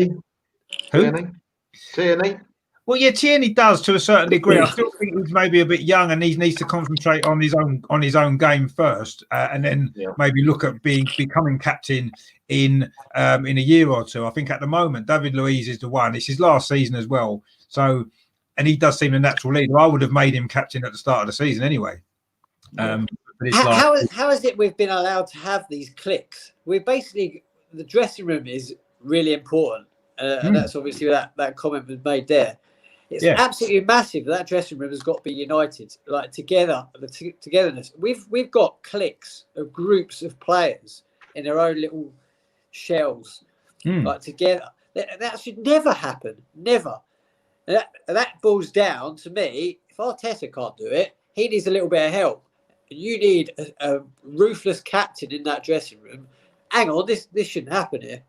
Tierney? Well, yeah, Tierney does to a certain degree. I still think he's maybe a bit young and he needs to concentrate on his own game first, and then maybe look at becoming captain in a year or two. I think at the moment David Luiz is the one. It's his last season as well, so and he does seem a natural leader. I would have made him captain at the start of the season anyway. But it's how is it we've been allowed to have these cliques? We're basically, the dressing room is really important. And that's obviously that comment was made there. It's absolutely massive. That dressing room has got to be united, like together. The togetherness. We've got cliques of groups of players in their own little shells, like together. That should never happen. Never. And that boils down to me. If Arteta can't do it, he needs a little bit of help. And you need a ruthless captain in that dressing room. Hang on, this shouldn't happen here.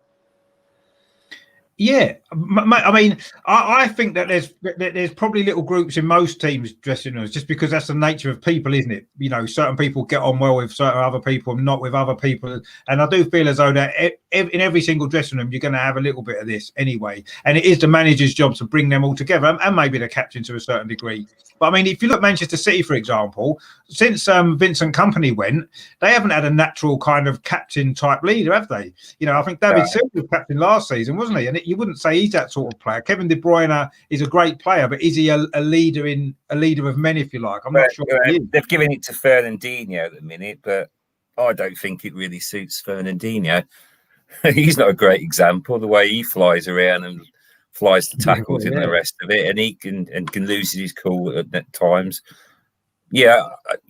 Yeah, I mean, I think that there's probably little groups in most teams' dressing rooms, just because that's the nature of people, isn't it? You know, certain people get on well with certain other people, not with other people, and I do feel as though that in every single dressing room you're going to have a little bit of this anyway, and it is the manager's job to bring them all together, and maybe the captain to a certain degree. But I mean, if you look at Manchester City, for example, since Vincent Kompany went, they haven't had a natural kind of captain type leader, have they? You know, I think David Silva was captain last season, wasn't he? And you wouldn't say he's that sort of player. Kevin De Bruyne is a great player, but is he a leader of men, if you like? I'm not sure. They've given it to Fernandinho at the minute, but I don't think it really suits Fernandinho. He's not a great example. The way he flies around and flies the tackles and the rest of it, and he can lose his cool at times. Yeah,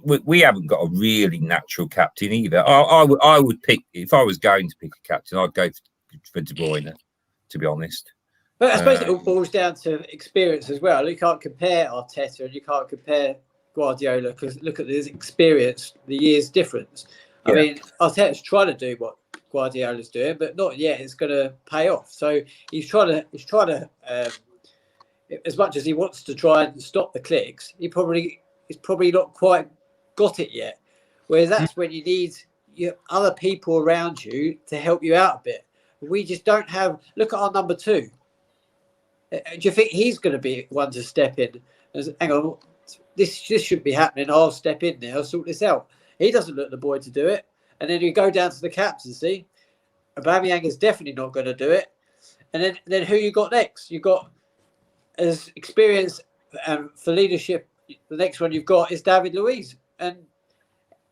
we haven't got a really natural captain either. I would pick, if I was going to pick a captain, I'd go for De Bruyne, to be honest. But I suppose it all boils down to experience as well. You can't compare Arteta and you can't compare Guardiola, because look at this experience, the years difference. I mean, Arteta's trying to do what Guardiola's doing, but not yet. It's going to pay off. So he's trying to as much as he wants to try and stop the clicks, he's probably not quite got it yet. Whereas that's when you need other people around you to help you out a bit. We just don't have. Look at our number 2. Do you think he's going to be one to step in? Hang on, this shouldn't be happening. I'll step in there. I'll sort this out. He doesn't look the boy to do it. And then you go down to the captaincy. Aubameyang is definitely not going to do it. And then who you got next? You got as experience for leadership. The next one you've got is David Luiz, and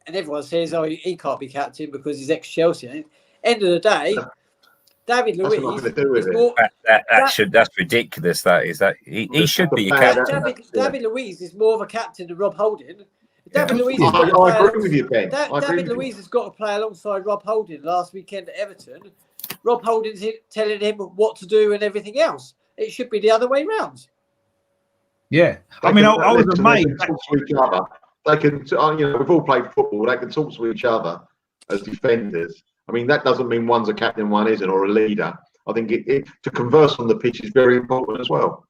everyone says, "Oh, he can't be captain because he's ex-Chelsea." End of the day, David Luiz is more. That's ridiculous. That is that he should be a captain. David Luiz is more of a captain than Rob Holding. David Luiz. I agree with you, Ben. David Luiz has got to play alongside Rob Holding last weekend at Everton. Rob Holding's telling him what to do and everything else. It should be the other way round. Yeah, I mean, I was amazed. They can talk to each other. They can, we've all played football. They can talk to each other as defenders. I mean, that doesn't mean one's a captain, one isn't, or a leader. I think to converse on the pitch is very important as well.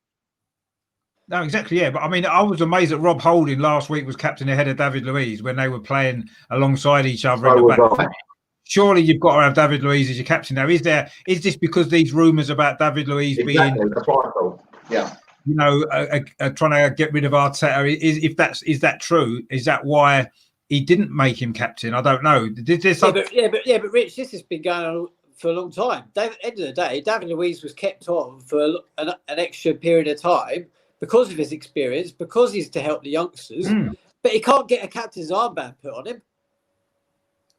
No, exactly, yeah. But I mean, I was amazed that Rob Holding last week was captain ahead of David Luiz when they were playing alongside each other in the back. Surely you've got to have David Luiz as your captain now. Is this because these rumours about David Luiz being? That's what I thought. Yeah. Trying to get rid of Arteta? Is that true? Is that why he didn't make him captain? I don't know. But Rich, this has been going on for a long time. At the end of the day, David Luiz was kept on for an extra period of time because of his experience, because he's to help the youngsters. But he can't get a captain's armband put on him.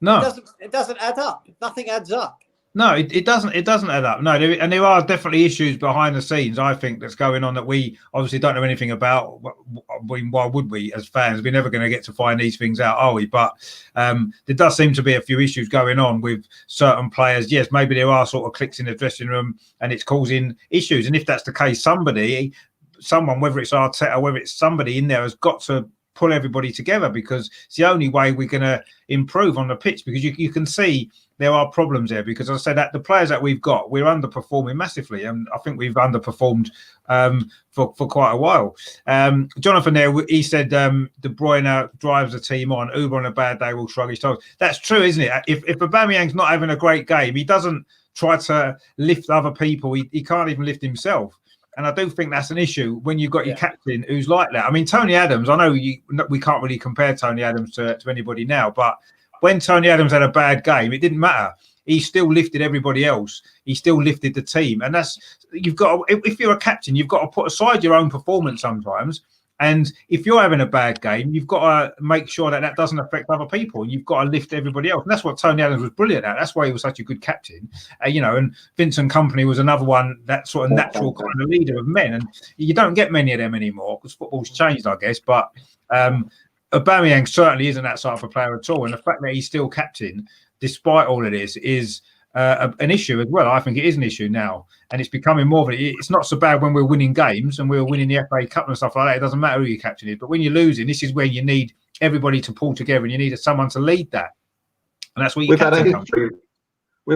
No, it doesn't add up. Nothing adds up. No, it doesn't. It doesn't add up. No, there are definitely issues behind the scenes, I think, that's going on that we obviously don't know anything about. Why would we, as fans? We're never going to get to find these things out, are we? But there does seem to be a few issues going on with certain players. Yes, maybe there are sort of cliques in the dressing room, and it's causing issues. And if that's the case, someone, whether it's Arteta, whether it's somebody in there, has got to pull everybody together, because it's the only way we're going to improve on the pitch, because you can see there are problems there. Because as I said, that the players that we've got, we're underperforming massively, and I think we've underperformed for quite a while. Jonathan there, he said De Bruyne drives the team on. Uber on a bad day will shrug his shoulders. That's true, isn't it? If Aubameyang's not having a great game, he doesn't try to lift other people. He can't even lift himself. And I do think that's an issue when you've got your captain who's like that. I mean, Tony Adams, I know we can't really compare Tony Adams to anybody now, but when Tony Adams had a bad game, it didn't matter. He still lifted everybody else. He still lifted the team. And if you're a captain, you've got to put aside your own performance sometimes. And if you're having a bad game, you've got to make sure that doesn't affect other people. And you've got to lift everybody else. And that's what Tony Adams was brilliant at. That's why he was such a good captain. And Vincent Kompany was another one, that sort of natural kind of leader of men. And you don't get many of them anymore because football's changed, I guess. But Aubameyang certainly isn't that sort of a player at all. And the fact that he's still captain, despite all of this, is an issue as well. I think it is an issue now, and it's becoming more of it's not so bad when we're winning games and we're winning the FA Cup and stuff like that. It doesn't matter who your captain is, but when you're losing, this is where you need everybody to pull together, and you need someone to lead that, and that's where we've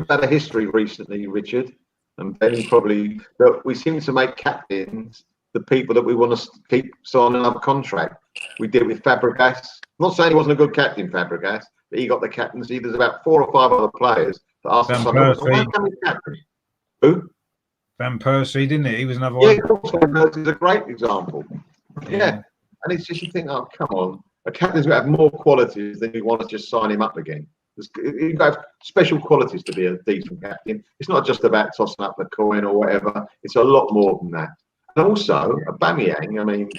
had a history recently, Richard, and Ben probably, that we seem to make captains the people that we want to keep signing another contract. We did it with Fabregas. I'm not saying he wasn't a good captain, Fabregas, but he got the captaincy. There's about 4 or 5 other players that asked Van Persie. Who? Van Persie, didn't it? He was another one. Yeah, Van Persie is a great example. Yeah. And it's just, you think, oh, come on. A captain's got to have more qualities than you want to just sign him up again. You've got to have special qualities to be a decent captain. It's not just about tossing up the coin or whatever. It's a lot more than that. And also, Aubameyang, I mean,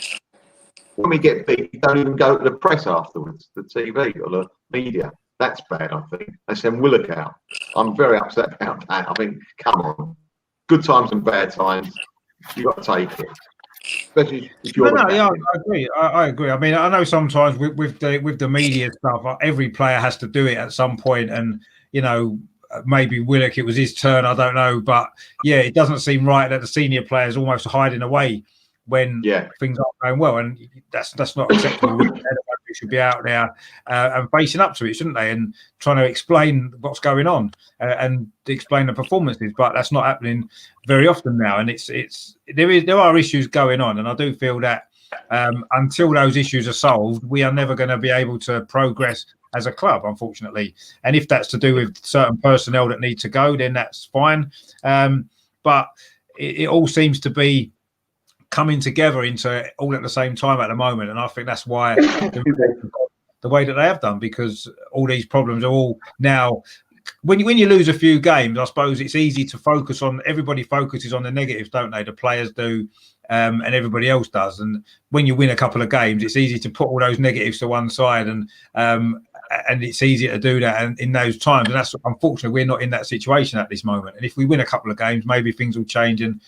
when we get beat, you don't even go to the press afterwards, the TV or the media. That's bad, I think. They send Willock out. I'm very upset about that. I think, come on. Good times and bad times, you've got to take it. Especially if you're I agree. I agree. I mean, I know sometimes with the media stuff, every player has to do it at some point, and maybe Willock, it was his turn. I don't know, but it doesn't seem right that the senior players almost hiding away when things aren't going well, and that's not acceptable. They should be out there and facing up to it, shouldn't they? And trying to explain what's going on and explain the performances. But that's not happening very often now. And there are issues going on, and I do feel that until those issues are solved, we are never going to be able to progress as a club, unfortunately. And if that's to do with certain personnel that need to go, then that's fine. But it all seems to be coming together into all at the same time at the moment. And I think that's why the way that they have done, because all these problems are all now. When you lose a few games, I suppose it's easy to focus on. Everybody focuses on the negatives, don't they? The players do, and everybody else does. And when you win a couple of games, it's easy to put all those negatives to one side, and it's easier to do that in those times. And that's, unfortunately, we're not in that situation at this moment. And if we win a couple of games, maybe things will change and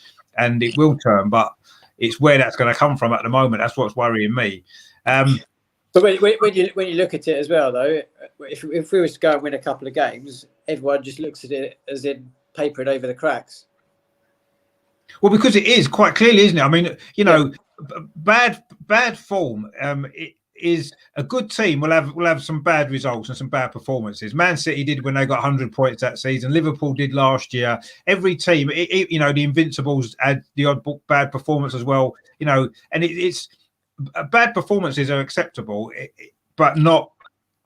it will turn. But it's where that's going to come from at the moment. That's what's worrying me. But when you look at it as well, though, if we was to go and win a couple of games, everyone just looks at it as in papering over the cracks. Well, because it is quite clearly, isn't it? I mean, bad form. It is a good team. Will have some bad results and some bad performances. Man City did when they got 100 points that season. Liverpool did last year. Every team, the Invincibles had the odd bad performance as well. And it's. Bad performances are acceptable, but not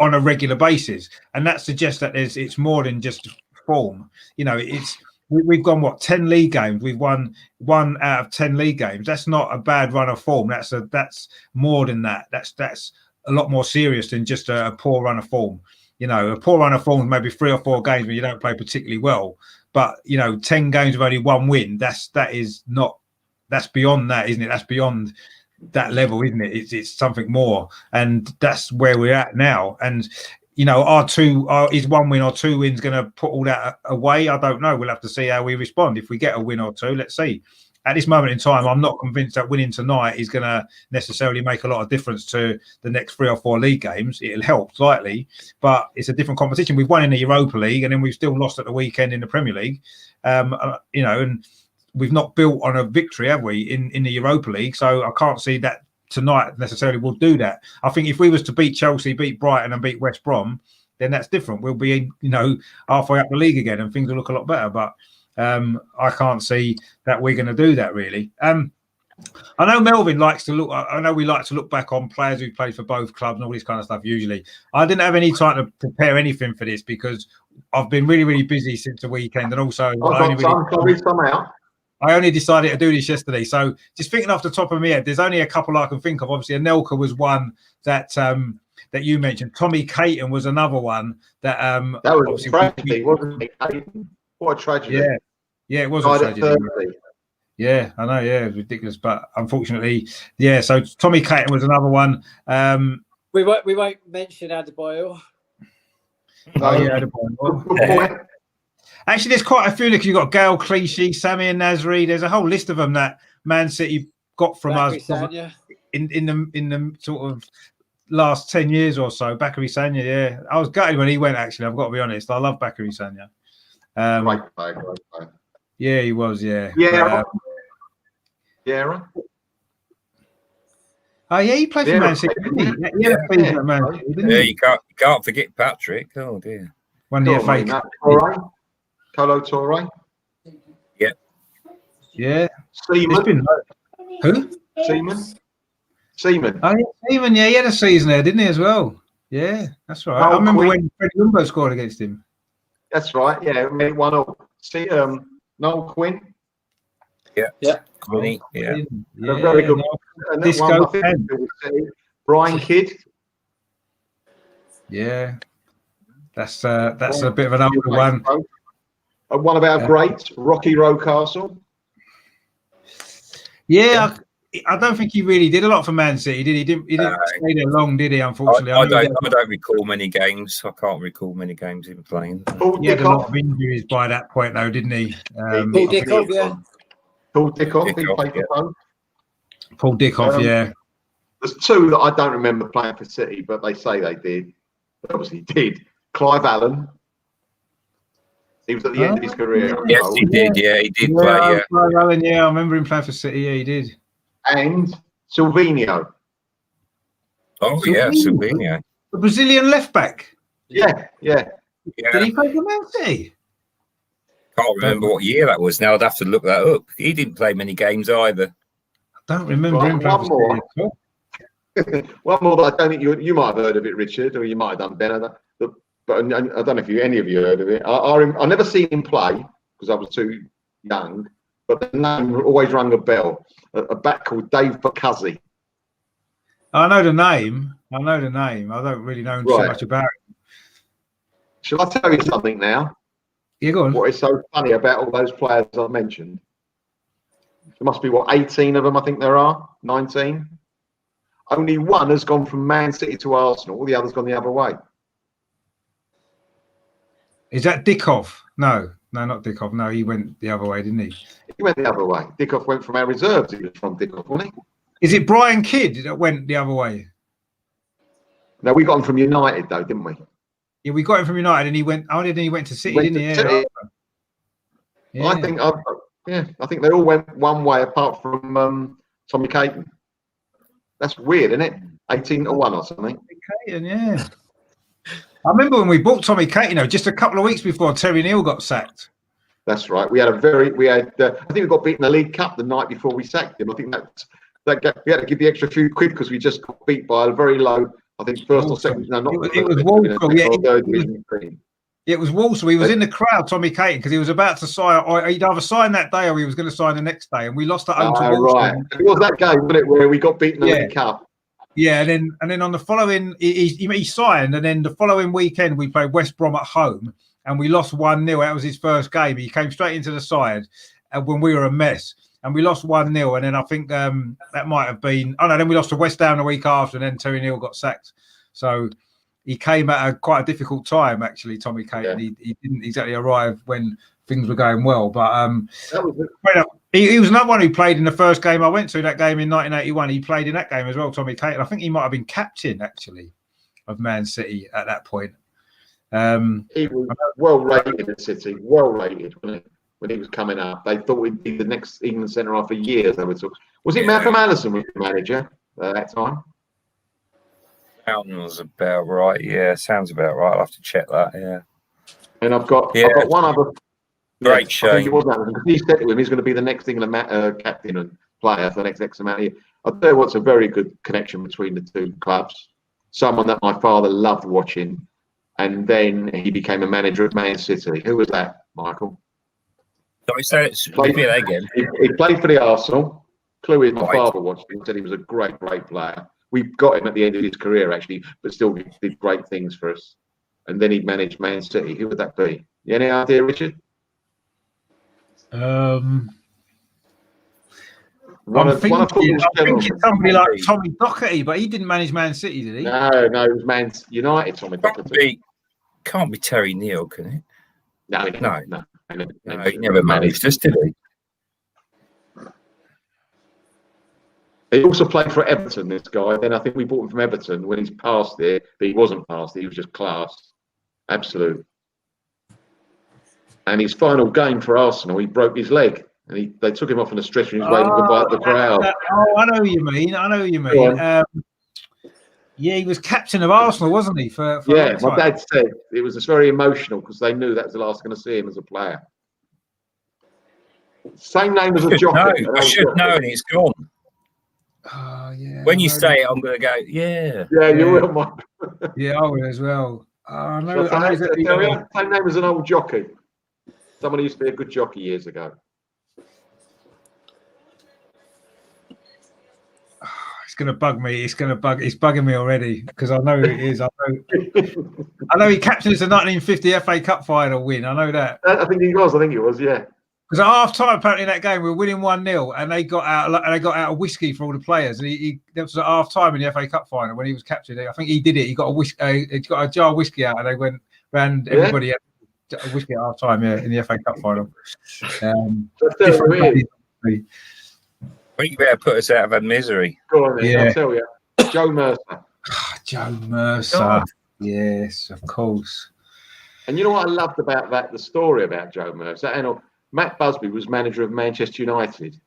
on a regular basis, and that suggests that it's more than just form. We've gone 10 league games. We've won 1 out of 10 league games. That's not a bad run of form. That's more than that. That's a lot more serious than just a poor run of form. A poor run of form is maybe 3 or 4 games when you don't play particularly well. But 10 games with only 1 win. That's beyond that, isn't it? That's beyond that level, isn't it? It's something more, and that's where we're at now. And is 1 win or 2 wins going to put all that away? I don't know. We'll have to see how we respond. If we get a win or 2, let's see. At this moment in time, I'm not convinced that winning tonight is going to necessarily make a lot of difference to the next 3 or 4 league games. It'll help slightly, but it's a different competition. We've won in the Europa League, and then we've still lost at the weekend in the Premier League. And we've not built on a victory, have we, in the Europa League? So I can't see that tonight necessarily will do that. I think if we was to beat Chelsea, beat Brighton and beat West Brom, then that's different. We'll be, halfway up the league again and things will look a lot better. But I can't see that we're going to do that, really. I know Melvyn likes to look. I know we like to look back on players who played for both clubs and all this kind of stuff. Usually, I didn't have any time to prepare anything for this because I've been really, really busy since the weekend, and also I only decided to do this yesterday. So just thinking off the top of my head, there's only a couple I can think of. Obviously, Anelka was one that you mentioned. Tommy Caton was another one that was a tragedy, wasn't it? What a tragedy! Yeah, it was a tragedy. Yeah, I know. Yeah, it was ridiculous, but unfortunately, yeah. So Tommy Caton was another one. We won't mention Adebayor. Adebayor. Actually, there's quite a few. Look, you've got Gael Clichy, Samir Nasri. There's a whole list of them that Man City got from us in the sort of last 10 years or so. Bakary Sagna, yeah. I was gutted when he went, actually. I've got to be honest. I love Bakary Sagna. Great player. Yeah, he was, yeah. Yeah. Oh, yeah, he played for Man City, didn't he? Yeah, you can't forget Patrick. Oh, dear. Won the FA Cup. Colo Torre. Yeah. Yeah. Seaman. Who? Seaman. Oh, yeah, Seaman, yeah, he had a season there, didn't he, as well? Yeah, that's right. I remember when Fred Lumbo scored against him. That's right, yeah. We won all. See, Noel Quinn. Yeah. Quinny, yeah. Very good. Disco Brian Kidd. Yeah. That's a bit of an older one. And one of our greats, Rocky Rocastle. Yeah, I don't think he really did a lot for Man City, did he? He didn't stay there long, did he? Unfortunately, I don't recall many games. I can't recall many games even playing. He had a lot of injuries by that point, though, didn't he? Paul Dickoff, yeah. Paul Dickoff, he played for both. Paul Dickoff, yeah. There's 2 that I don't remember playing for City, but they say they did. They obviously did. Clive Allen. He was at the end of his career. Yes, he did. Yeah, he did play. Yeah, Clive Allen, yeah, I remember him playing for City. Yeah, he did. And Silvinho. Oh, yeah, Silvinho. The Brazilian left back. Yeah. Did he play for Man City? Can't remember what year that was. Now I'd have to look that up. He didn't play many games either. Don't remember Right, him. one more. One more that I don't think you might have heard of it, Richard, or you might have done, Ben. But I don't know if any of you heard of it. I never seen him play because I was too young, but the name always rang a bell. A back called Dave Bacuzzi. I know the name. I don't really know too much about it. Shall I tell you something now? Yeah, go on. What is so funny about all those players I mentioned? There must be, 18 of them, I think there are? 19? Only one has gone from Man City to Arsenal. All the others gone the other way. Is that Dickhoff? No, not Dickhoff. No, he went the other way, didn't he? He went the other way. Dickhoff went from our reserves. He was from Dickhoff, wasn't he? Is it Brian Kidd that went the other way? No, we got him from United, though, didn't we? Yeah, we got him from United, and he went. Oh, he went to City, didn't he? Yeah. I think they all went one way, apart from Tommy Caton. That's weird, isn't it? 18-1 or something. Caton, yeah. I remember when we bought Tommy Caton, just a couple of weeks before Terry Neal got sacked. That's right. We had I think we got beaten in the League Cup the night before we sacked him. I think we had to give the extra few quid because we just got beat by a very low, I think first or second. No, not it was Walsall. It was Walsall. He was in the crowd, Tommy Caton, because he was about to sign. Or he'd either sign that day or he was going to sign the next day, and we lost at home to Walsall. Right. It was that game, wasn't it, where we got beaten in the League Cup? Yeah, and then on the following, he signed, and then the following weekend we played West Brom at home, and we lost 1-0. That was his first game. He came straight into the side when we were a mess, and we lost 1-0. And then I think that might have been. Oh no, then we lost to West Ham the week after, and then Terry Neal got sacked. So he came at quite a difficult time, actually. Tommy Caton. Yeah. He didn't exactly arrive when things were going well, but he was another one who played in the first game I went to. That game in 1981, he played in that game as well. Tommy Caton. I think he might have been captain actually of Man City at that point. He was well rated at City, well rated when he was coming up. They thought he'd be the next England centre half for years. They were talking. Was it Malcolm Allison was the manager at that time? Sounds about right. Yeah, sounds about right. I'll have to check that. Yeah. And I've got one other. Great show. I think it was Allison. He said to him, he's going to be the next England captain and player for the next X amount of years. I'll tell you what's a very good connection between the two clubs. Someone that my father loved watching, and then he became a manager at Man City. Who was that, Michael? Sorry, repeat that again. He played for the Arsenal. Clearly, my father watched him. Said he was a great player. We got him at the end of his career, actually, but still did great things for us. And then he managed Man City. Who would that be? You any idea, Richard? I'm thinking somebody like Tommy Docherty, but he didn't manage Man City, did he? No, it was Man United. Tommy Docherty. Can't be Terry Neal, can it? No, he never managed us, did he? He also played for Everton, this guy. Then I think we bought him from Everton when he's past there, but he wasn't past it. He was just class. Absolute. And his final game for Arsenal, he broke his leg. And they took him off on a stretcher and he was waving goodbye at the crowd. I know who you mean. Yeah, he was captain of Arsenal, wasn't he? For my dad said it was just very emotional because they knew that was the last going to see him as a player. Same name as a jockey. I should know, and it's gone. Oh, yeah. When you say it, I'm going to go, yeah. Yeah, you will, Mike. Yeah, I will as well. I know. Same name as an old jockey. Someone who used to be a good jockey years ago. It's going to bug me. It's bugging me already because I know who it is. I know he captained the 1950 FA Cup final win. I know that. I think he was, yeah. Because at half time, apparently in that game, we were winning 1-0, and they got out a whiskey for all the players. And that was at half time in the FA Cup final when he was captured. I think he did it. He got he got a jar of whiskey out, and they went round everybody had a whiskey at half time, in the FA Cup final. You better put us out of our misery. Go on, then, I'll tell you. Joe Mercer. Joe Mercer. God. Yes, of course. And you know what I loved about that? The story about Joe Mercer. And Matt Busby was manager of Manchester United,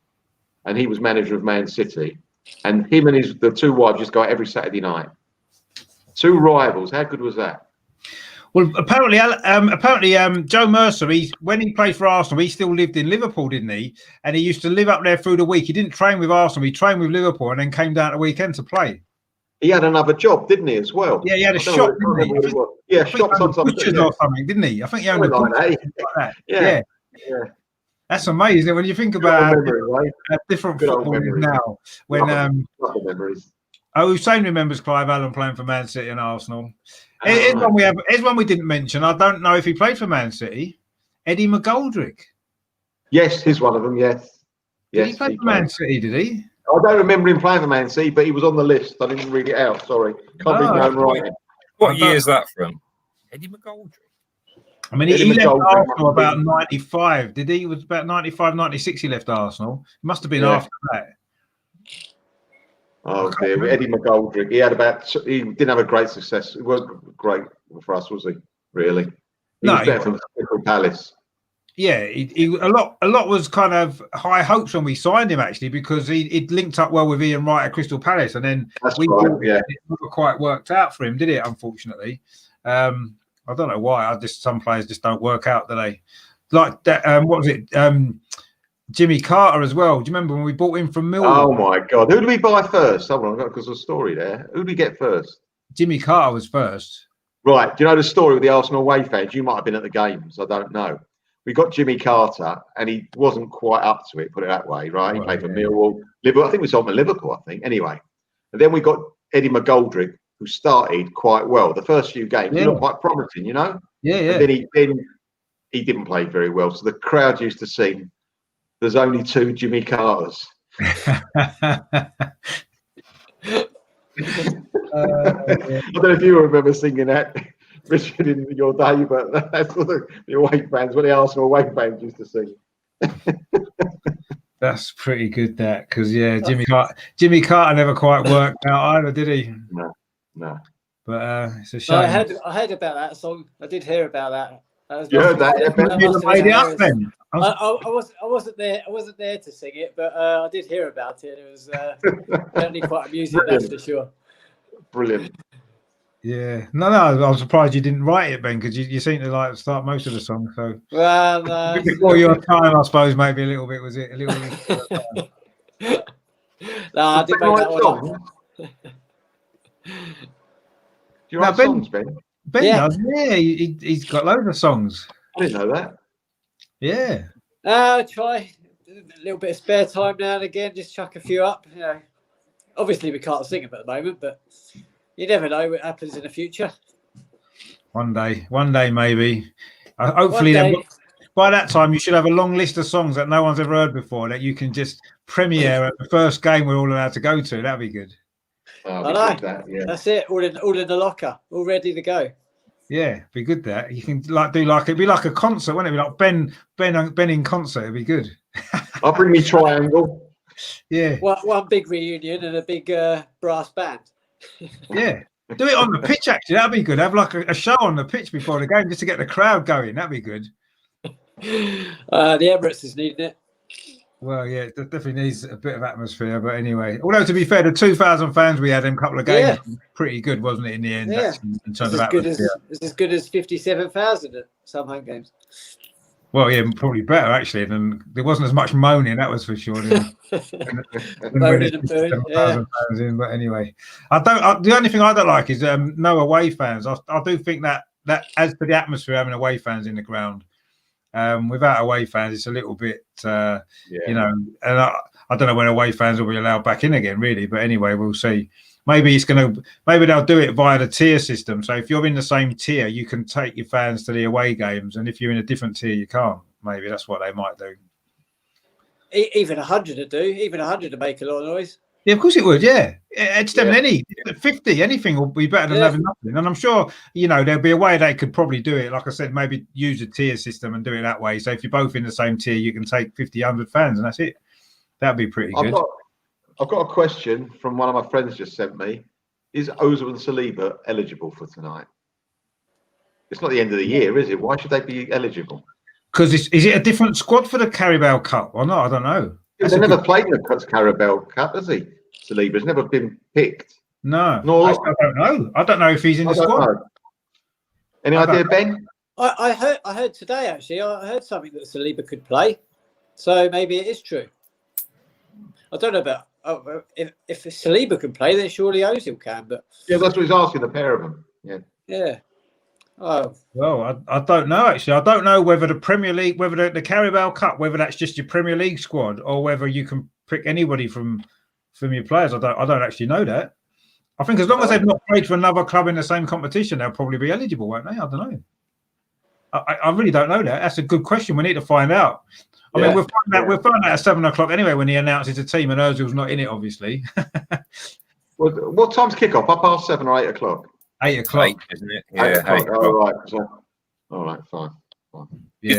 and he was manager of Man City. And him and the two wives just go out every Saturday night. Two rivals. How good was that? Well, apparently, Joe Mercer, when he played for Arsenal, he still lived in Liverpool, didn't he? And he used to live up there through the week. He didn't train with Arsenal; he trained with Liverpool, and then came down the weekend to play. He had another job, didn't he, as well? Yeah, he had a shop, didn't he? Yeah, I think shop sometimes. Butchers or something, didn't he? I think he owned a butcher like that. Yeah. That's amazing when you think about different footballers now. When memories. Hussein remembers Clive Allen playing for Man City and Arsenal. Here's one we didn't mention. I don't know if he played for Man City. Eddie McGoldrick. Yes, he's one of them. Yes. Did he play for Man City? Did he? I don't remember him playing for Man City, but he was on the list. I didn't read it out. Sorry, can't read my own writing. What year is that from? Eddie McGoldrick. I mean, he left Arsenal about 95. Did he? It was about 95, 96 he left Arsenal. It must have been after that. Oh dear, Eddie McGoldrick. He didn't have a great success. It wasn't great for us, was he? Really? He was better from Crystal Palace. Yeah, a lot was kind of high hopes when we signed him, actually, because he'd linked up well with Ian Wright at Crystal Palace, and then it never quite worked out for him, did it? Unfortunately, I don't know why. Some players just don't work out, do they? Like that. What was it? Jimmy Carter as well. Do you remember when we bought him from Melvyn? Oh my God! Who did we buy first? Hold on, because there's a story there. Who did we get first? Jimmy Carter was first. Right. Do you know the story with the Arsenal away fans? You might have been at the games. I don't know. We got Jimmy Carter, and he wasn't quite up to it. Put it that way, right? He played for Millwall, Liverpool. I think we sold him at Liverpool. I think. Anyway, and then we got Eddie McGoldrick, who started quite well. The first few games, he looked quite promising, you know. Yeah. And then he didn't play very well. So the crowd used to sing, "There's only two Jimmy Carters." I don't know if you remember singing that, Richard, in your day, but that's what the away fans, what the Arsenal away fans used to sing. That's pretty good, that, because Jimmy Carter never quite worked out either, did he? No. But it's a shame. I heard about that song. I did hear about that. You heard that? I wasn't there. I wasn't there to sing it, but I did hear about it. It was certainly quite amusing, that's for sure. Brilliant. Yeah, no, I'm surprised you didn't write it, Ben, because you seem to like start most of the songs. So, well, before your time, I suppose, maybe a little bit. Was it a little bit? No, I didn't make that one up. Do you write songs, Ben? Ben does. Yeah, he's got loads of songs. I didn't know that. Yeah. I try a little bit of spare time now and again, just chuck a few up. You know, obviously we can't sing them at the moment, but you never know what happens in the future. One day, maybe. Hopefully, by that time, you should have a long list of songs that no one's ever heard before that you can just premiere at the first game we're all allowed to go to. That'd be good. I know. That's it. All in the locker, all ready to go. Yeah, be good. That you can it'd be like a concert, wouldn't it? Be like Ben in concert. It'd be good. I'll bring me triangle. Yeah. One big reunion and a big brass band. Yeah. Do it on the pitch, actually. That'd be good. Have like a show on the pitch before the game just to get the crowd going. That'd be good. The Emirates is needing it. Well, yeah, it definitely needs a bit of atmosphere. But anyway, although to be fair, the 2,000 fans we had in a couple of games, pretty good, wasn't it, in the end? Yeah. In terms of atmosphere. It's as good as 57,000 at some home games. Well, yeah, probably better actually. Than there wasn't as much moaning, that was for sure. Moaning and booing, yeah. But anyway, the only thing I don't like is no away fans. I do think that adds to the atmosphere having away fans in the ground. Without away fans, it's a little bit, you know. And I don't know when away fans will be allowed back in again, really. But anyway, we'll see. Maybe they'll do it via the tier system. So if you're in the same tier, you can take your fans to the away games, and if you're in a different tier, you can't. Maybe that's what they might do. Even 100 would do. Even 100 would make a lot of noise. Yeah, of course it would. Yeah, it's any 50, anything will be better than having nothing. And I'm sure there'll be a way they could probably do it. Like I said, maybe use a tier system and do it that way. So if you're both in the same tier, you can take 50, 100 fans, and that's it. That'd be pretty good. I've got a question from one of my friends just sent me. Is Ozil and Saliba eligible for tonight? It's not the end of the year, is it? Why should they be eligible? Because is it a different squad for the Carabao Cup or not? I don't know. He's never played in the Carabao Cup, has he? Saliba's never been picked. No, I don't know. I don't know if he's in the squad. Any idea, Ben? I heard today, actually, I heard something that Saliba could play. So maybe it is true. I don't know about if Saliba can play, then surely Ozil can. But yeah, that's what he's asking, the pair of them. Yeah. Oh. Well, I don't know, actually. I don't know whether the Premier League, whether the Carabao Cup, whether that's just your Premier League squad or whether you can pick anybody from your players. I don't actually know that. I think as long as they've not played for another club in the same competition, they'll probably be eligible, won't they? I don't know. I really don't know that. That's a good question. We need to find out. I mean, we'll find out at 7 o'clock anyway when he announces a team and Ozil's not in it, obviously. Well, what time's kick-off? 7:30 or 8 o'clock? 8 o'clock, isn't it? 8 o'clock. Oh, right. So, all right, fine. Yeah.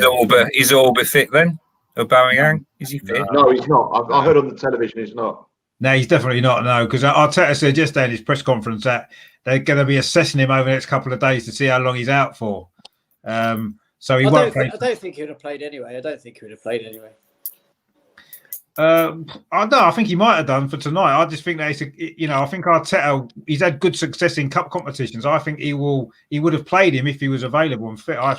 Is Orba fit then? Aubameyang? Is he fit? No, he's not. I heard on the television he's not. No, he's definitely not. No, because Arteta said yesterday in his press conference that they're going to be assessing him over the next couple of days to see how long he's out for. So he won't play. I don't think he would have played anyway. I think he might have done for tonight. I just think that I think Arteta, he's had good success in cup competitions. I think he would have played him if he was available and fit. I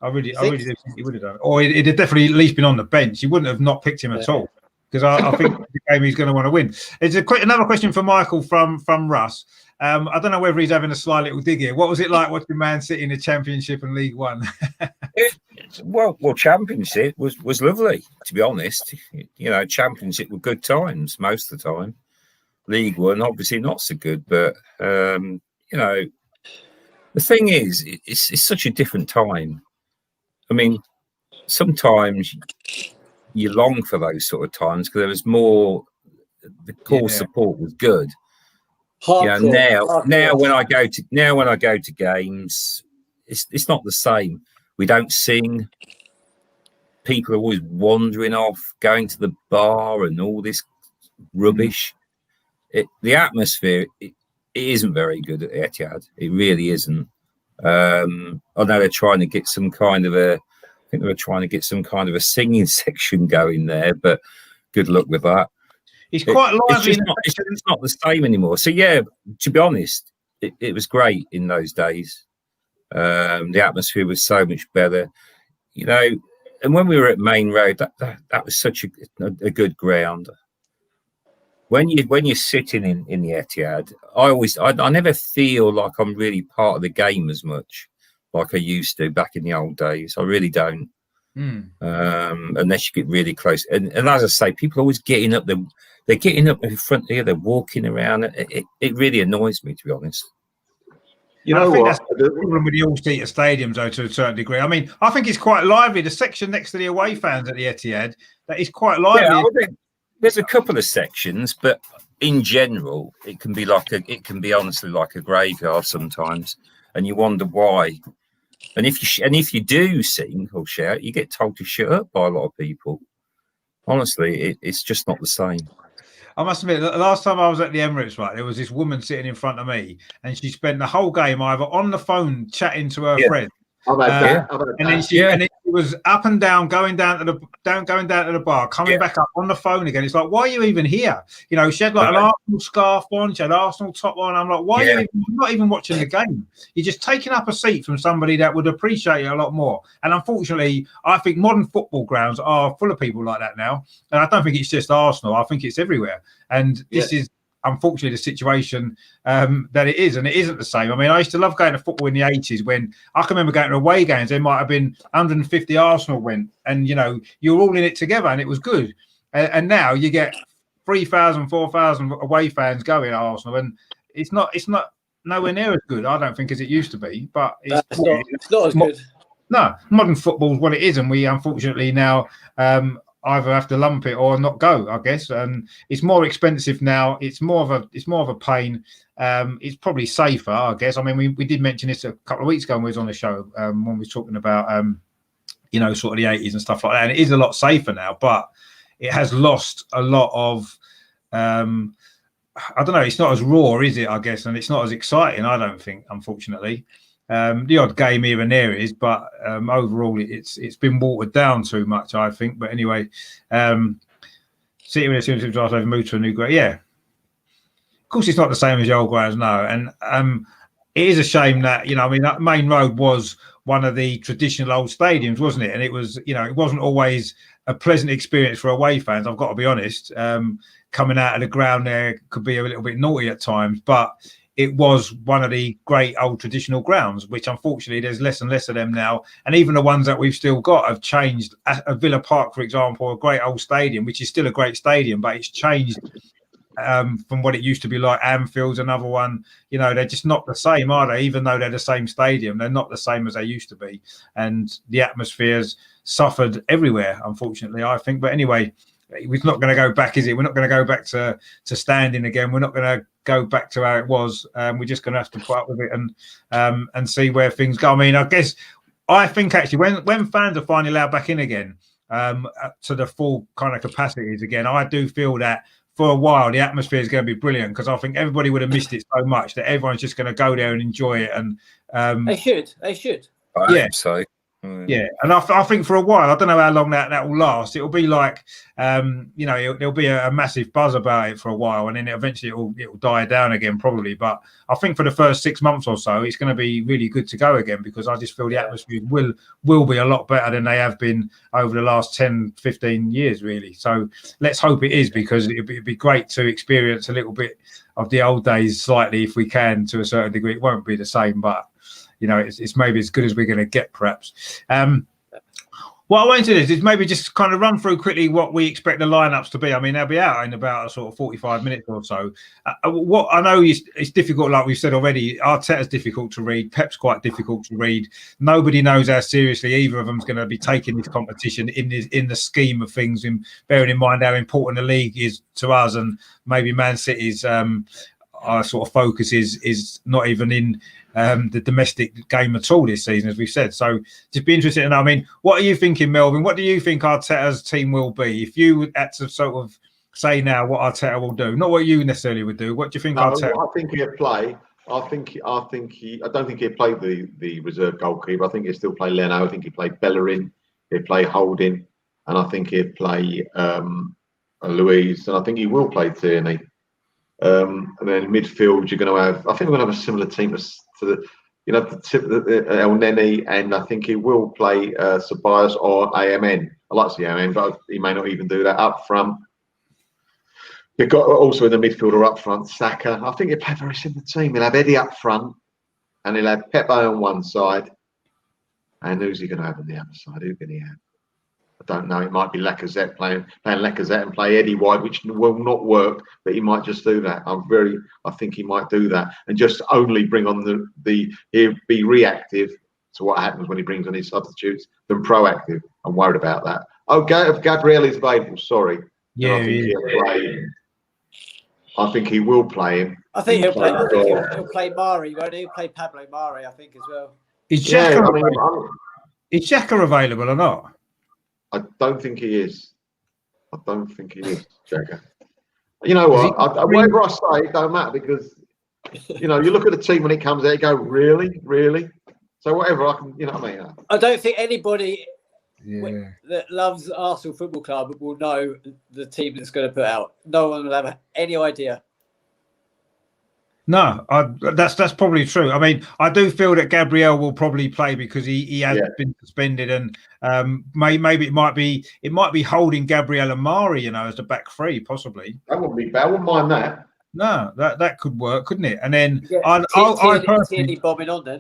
really do think he would have done, or he'd have definitely at least been on the bench. He wouldn't have not picked him at all, because I think the game he's going to want to win. It's another question for Michael from Russ. I don't know whether he's having a sly little dig here. What was it like watching Man City in the Championship and League One? Well, Championship was lovely, to be honest. Championship were good times most of the time. League One, obviously not so good, but the thing is, it's such a different time. I mean, sometimes you long for those sort of times because there was more. The core support was good. Now when I go to games, it's not the same. We don't sing. People are always wandering off, going to the bar and all this rubbish. The atmosphere it isn't very good at Etihad. It really isn't. I know they're trying to get some kind of a singing section going there, but good luck with that. He's quite lively. It's not the same anymore. So yeah, to be honest, it was great in those days. The atmosphere was so much better, and when we were at Main Road, that was such a good ground. When you're sitting in the Etihad, I never feel like I'm really part of the game as much like I used to back in the old days. I really don't. Unless you get really close. And as I say, people are always getting up. They're getting up in front here. They're walking around. It really annoys me, to be honest. I think that's the problem with the all-seater stadiums, though, to a certain degree. I mean, I think it's quite lively. The section next to the away fans at the Etihad, that is quite lively. Yeah, there's a couple of sections, but in general, it can be honestly like a graveyard sometimes, and you wonder why. And if you do sing or shout, you get told to shut up by a lot of people. Honestly, it's just not the same. I must admit, the last time I was at the Emirates, right, there was this woman sitting in front of me, and she spent the whole game either on the phone chatting to her friend, and then she was up and down, going down to the bar, coming back up on the phone again. It's like, why are you even here? She had like an Arsenal scarf on, she had Arsenal top on. I'm like, why are you not even watching the game? You're just taking up a seat from somebody that would appreciate it a lot more. And unfortunately, I think modern football grounds are full of people like that now. And I don't think it's just Arsenal. I think it's everywhere. And this is unfortunately the situation that it is, and it isn't the same. I mean, I used to love going to football in the 80s when I can remember going to away games. There might have been 150 Arsenal went, and you're all in it together, and it was good. And now you get 3,000, 4,000 away fans going at Arsenal, and it's not nowhere near as good, I don't think, as it used to be. But it's not as good. No, modern football is what it is, and we unfortunately now either have to lump it or not go, I guess. And it's more expensive now. It's more of a pain. It's probably safer, I guess. I mean, we did mention this a couple of weeks ago when we was on the show, when we were talking about sort of the 80s and stuff like that. And it is a lot safer now, but it has lost a lot of I don't know, it's not as raw, is it, I guess, and it's not as exciting, I don't think, unfortunately. The odd game here and there is, but overall it's been watered down too much, I think. But anyway, City as soon as they've moved to a new ground, of course it's not the same as the old grounds now. And it is a shame that, I mean, that Main Road was one of the traditional old stadiums, wasn't it? And it was, it wasn't always a pleasant experience for away fans. I've got to be honest. Coming out of the ground there could be a little bit naughty at times, but it was one of the great old traditional grounds, which unfortunately there's less and less of them now. And even the ones that we've still got have changed. At Villa Park, for example, a great old stadium, which is still a great stadium, but it's changed from what it used to be. Like Anfield's another one. They're just not the same, are they? Even though they're the same stadium, they're not the same as they used to be. And the atmosphere's suffered everywhere, unfortunately, I think. But anyway, it's not going to go back, is it? We're not going to go back to standing again. We're not going to go back to how it was. We're just going to have to put up with it and see where things go. I mean, I think actually when fans are finally allowed back in again to the full kind of capacities again, I do feel that for a while the atmosphere is going to be brilliant, because I think everybody would have missed it so much that everyone's just going to go there and enjoy it. And they should. I yeah. hope so. Yeah, and I think for a while, I don't know how long that will last. It'll be like, there'll be a massive buzz about it for a while, and then eventually it'll die down again, probably. But I think for the first 6 months or so, it's going to be really good to go again, because I just feel the atmosphere will be a lot better than they have been over the last 10, 15 years, really. So let's hope it is, because it'd be great to experience a little bit of the old days slightly, if we can, to a certain degree. It won't be the same, but it's maybe as good as we're going to get, perhaps. What I want to do is maybe just kind of run through quickly what we expect the lineups to be. I mean, they'll be out in about a sort of 45 minutes or so. What I know is it's difficult, like we've said already. Arteta's difficult to read. Pep's quite difficult to read. Nobody knows how seriously either of them's going to be taking this competition in the scheme of things, in bearing in mind how important the league is to us, and maybe Man City's our sort of focus is not even in the domestic game at all this season, as we've said. So just be interested to know. I mean, what are you thinking, Melvyn? What do you think Arteta's team will be? If you had to sort of say now what Arteta will do, not what you necessarily would do, what do you think Arteta? I think he'll play. I don't think he'll play the reserve goalkeeper. I think he'll still play Leno. I think he'll play Bellerin. He'll play Holding, and I think he'll play Luiz, and I think he will play Tierney. And then midfield, you're going to have. I think we're going to have a similar team to the, El Neni, and I think he will play Ceballos or AMN. I like to see AMN, but he may not even do that up front. You've got also in the midfield or up front, Saka. I think he'll play a very similar team. He'll have Eddie up front, and he'll have Pepe on one side. And who's he going to have on the other side? Who can he have? I don't know. It might be Lacazette playing Lacazette and play Eddie wide, which will not work. But he might just do that. I think he might do that, and just only bring on he'll be reactive to what happens when he brings on his substitutes than proactive. I'm worried about that. Okay, if Gabriel is available, sorry. Yeah, I think he will play him. I think he'll play Mari, won't he? He'll play Pablo Mari, I think, as well. Is Xhaka available or not? I don't think he is. Xhaka. You know what? Whatever I say, it don't matter, because you look at the team when it comes out, you go, really. So whatever I can, what I mean. I don't think anybody that loves Arsenal Football Club will know the team that's going to put out. No one will have any idea. No, that's probably true. I mean, I do feel that Gabriel will probably play, because he has been suspended, and maybe it might be holding Gabriel and Mari, as the back three, possibly. That wouldn't be bad. I wouldn't mind that. No, that could work, couldn't it? And then Tierney bombing on then.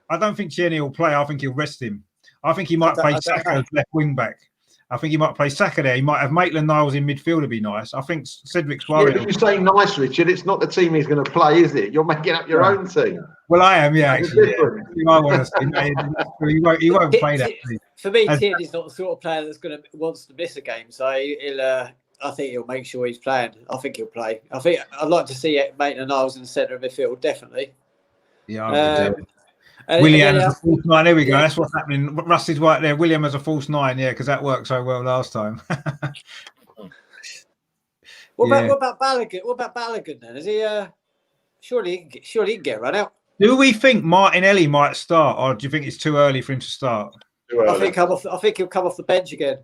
I don't think Tierney will play. I think he'll rest him. I think he might play Saka as left wing back. I think he might play Saka there. He might have Maitland-Niles in midfield to be nice. I think Cedric Suarez. Yeah, but you say nice, Richard. It's not the team he's going to play, is it? You're making up your own team. Well, I am, yeah. Actually, you might want to see. He won't play that. For me, Tierney's not the sort of player that's wants to miss a game. So I think he'll make sure he's playing. I think he'll play. I'd like to see Maitland-Niles in the centre of midfield, definitely. Yeah, William as a false nine. There we go. That's what's happening. Rusty's right there. William as a false nine. Yeah, because that worked so well last time. What about Balogun? What about Balogun then? Is he? Surely he can get run out. Do we think Martinelli might start, or do you think it's too early for him to start? I think he'll come off the bench again.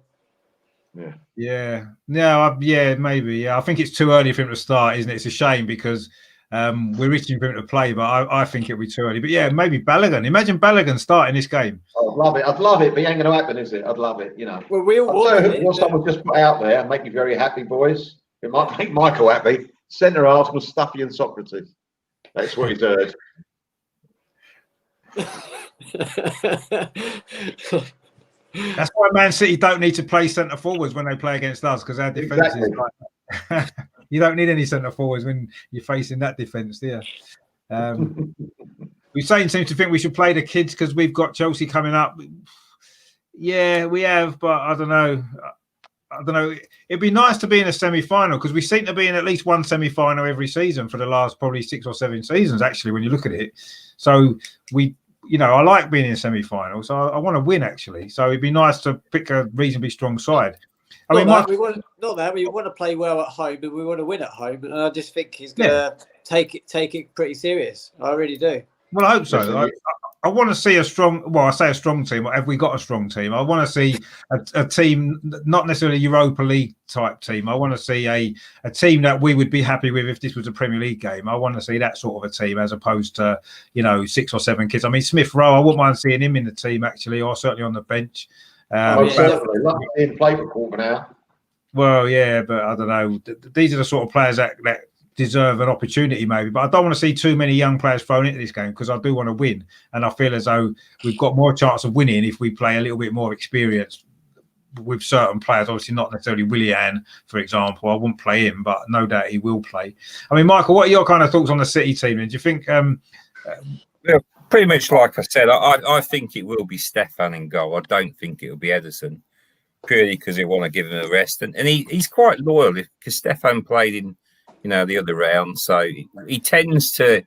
Yeah. No, maybe. Yeah, I think it's too early for him to start, isn't it? It's a shame, because We're itching for him to play, but I think it'll be too early. But yeah, maybe Balogun. Imagine Balogun starting this game. I'd love it. I'd love it, but it ain't going to happen, is it? I'd love it, you know. Well, we all want it. What someone just put out there and make you very happy, boys. It might make Michael happy. Centre halves was Stuffy and Socrates. That's what he's heard. That's why Man City don't need to play centre forwards when they play against us, because our defence is like you don't need any centre forwards when you're facing that defence, do you? Hussein seems to think we should play the kids because we've got Chelsea coming up. Yeah, we have, but I don't know. It'd be nice to be in a semi-final because we seem to be in at least one semi-final every season for the last probably 6 or 7 seasons, actually, when you look at it. So I like being in a semi-final, so I want to win, actually. So it'd be nice to pick a reasonably strong side. We want to play well at home, and we want to win at home. And I just think he's going to take it pretty serious. I really do. Well, I hope so. I want to see a strong. Well, I say a strong team. Have we got a strong team? I want to see a team, not necessarily a Europa League type team. I want to see a team that we would be happy with if this was a Premier League game. I want to see that sort of a team as opposed to 6 or 7 kids. I mean, Smith Rowe. I wouldn't mind seeing him in the team actually, or certainly on the bench. Definitely. Love seeing play for quarter now. Well, yeah, but I don't know. These are the sort of players that deserve an opportunity, maybe. But I don't want to see too many young players thrown into this game because I do want to win. And I feel as though we've got more chance of winning if we play a little bit more experience with certain players. Obviously, not necessarily Willian, for example. I wouldn't play him, but no doubt he will play. I mean, Michael, what are your kind of thoughts on the City team? And do you think... pretty much like I said, I think it will be Stefan in goal. I don't think it will be Ederson, purely because they want to give him a rest. And he's quite loyal because Stefan played in the other round, so he tends to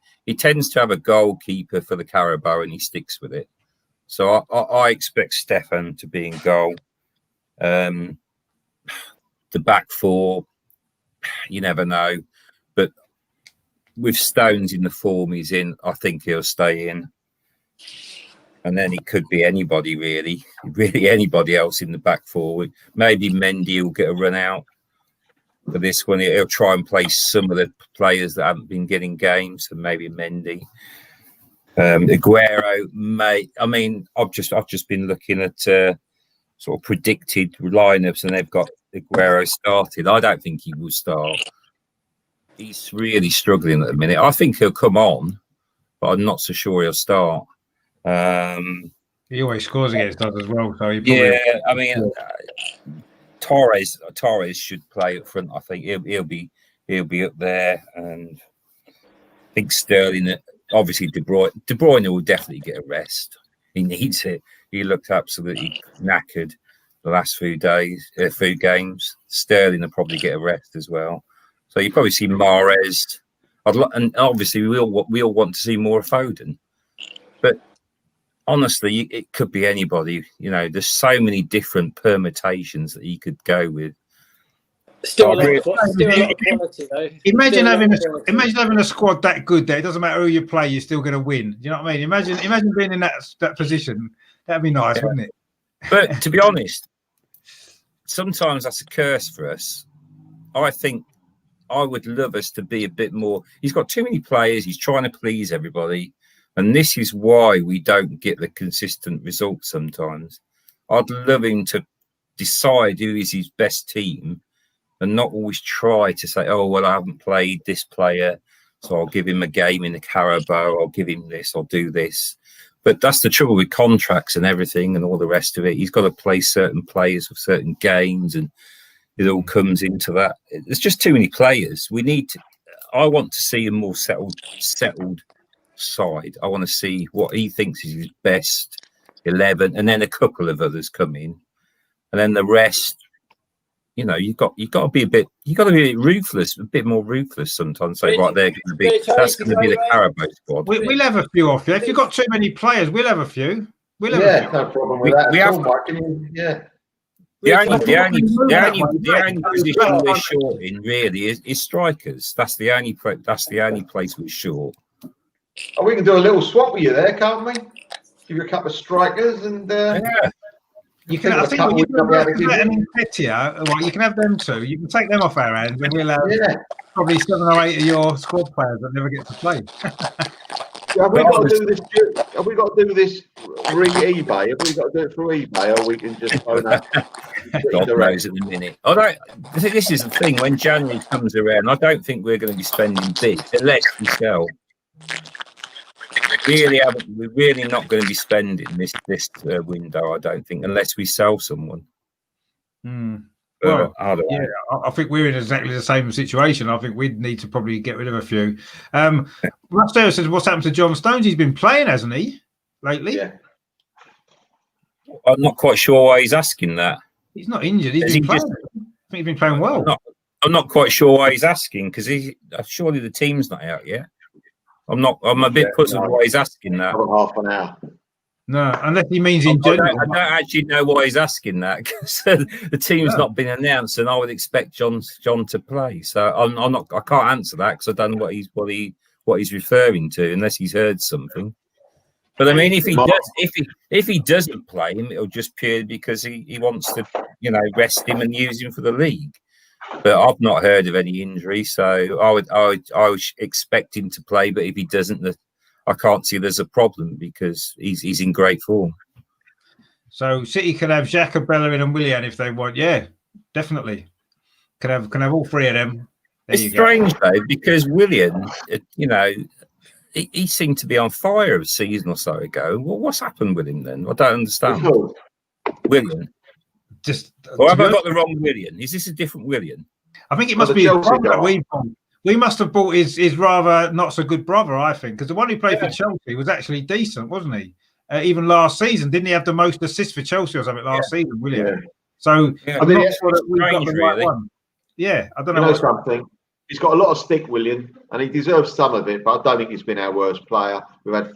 have a goalkeeper for the Carabao, and he sticks with it. So I expect Stefan to be in goal. The back four, you never know, but with Stones in the form he's in, I think he'll stay in. And then it could be anybody really anybody else in the back four. Maybe Mendy will get a run out. For this one, he'll try and play some of the players that haven't been getting games, and maybe Mendy. Aguero may. I mean, I've just been looking at sort of predicted lineups, and they've got Aguero started. I don't think he will start. He's really struggling at the minute. I think he'll come on, but I'm not so sure he'll start. He always scores against us as well, so he probably... I mean. Torres should play up front. I think he'll be up there, and I think Sterling. Obviously, De Bruyne will definitely get a rest. He needs it. He looked absolutely knackered the last few games. Sterling will probably get a rest as well. So you probably see Mahrez, and obviously we all want to see more Foden, but. Honestly, it could be anybody. There's so many different permutations that he could go with. Still a lot of quality, though. Imagine having a squad that good that it doesn't matter who you play, you're still going to win. Do you know what I mean? Imagine being in that position. That'd be nice, wouldn't it? But to be honest, sometimes that's a curse for us. I think I would love us to be a bit more. He's got too many players. He's trying to please everybody. And this is why we don't get the consistent results sometimes. I'd love him to decide who is his best team and not always try to say, oh, well, I haven't played this player, so I'll give him a game in the Carabao, I'll give him this, I'll do this. But that's the trouble with contracts and everything and all the rest of it. He's got to play certain players for certain games, and it all comes into that. There's just too many players. I want to see a more settled side. I want to see what he thinks is his best 11, and then a couple of others come in, and then the rest. You've got to be a bit ruthless, a bit more ruthless sometimes. Say, right, that's going to be the Carabao squad. We'll have a few off you. If you've got too many players, we'll have a few. No problem with that. The only position we're short in really is strikers. That's the only place we're short. Oh, we can do a little swap with you there, can't we? Give you a couple of strikers and. You can, I think you can have Nketiah, well, you can have them two. You can take them off our hands, and we'll have probably 7 or 8 of your squad players that never get to play. Have we got to do this? Have we got to do this eBay? Have we got to do it through eBay, or we can just phone up? God knows at the minute. I think this is the thing. When January comes around, I don't think we're going to be spending big unless we sell. We're really not going to be spending this window. I don't think, unless we sell someone. Well, I think we're in exactly the same situation. I think we'd need to probably get rid of a few. Russ says, "What's happened to John Stones? He's been playing, hasn't he, lately?" Yeah. I'm not quite sure why he's asking that. He's not injured. He's been playing. I think he's been playing well. I'm not quite sure why he's asking, because surely the team's not out yet. I'm a bit puzzled why he's asking that. Half an hour. No, unless he means in general. I don't actually know why he's asking that, because the team's not been announced, and I would expect John to play. So I can't answer that, because I don't know what he's referring to, unless he's heard something. But I mean, if he doesn't play him, it'll just purely because he wants to, rest him and use him for the league. But I've not heard of any injury, so I would expect him to play. But if he doesn't, I can't see there's a problem, because he's in great form. So City can have Xhaka, Bellerin, and Willian if they want. Yeah, definitely. Can have all three of them. It's strange though, because Willian, he seemed to be on fire a season or so ago. Well, what's happened with him then? I don't understand. Willian. Or have I got the wrong Willian? Is this a different Willian? I think it must be his brother. We must have bought his rather not so good brother, I think, because the one who played for Chelsea was actually decent, wasn't he? Even last season, didn't he have the most assists for Chelsea or something last season, Willian? Yeah. So I'm not sure that we've got the right one. Yeah, I don't know. Something. He's got a lot of stick, Willian, and he deserves some of it, but I don't think he's been our worst player. We've had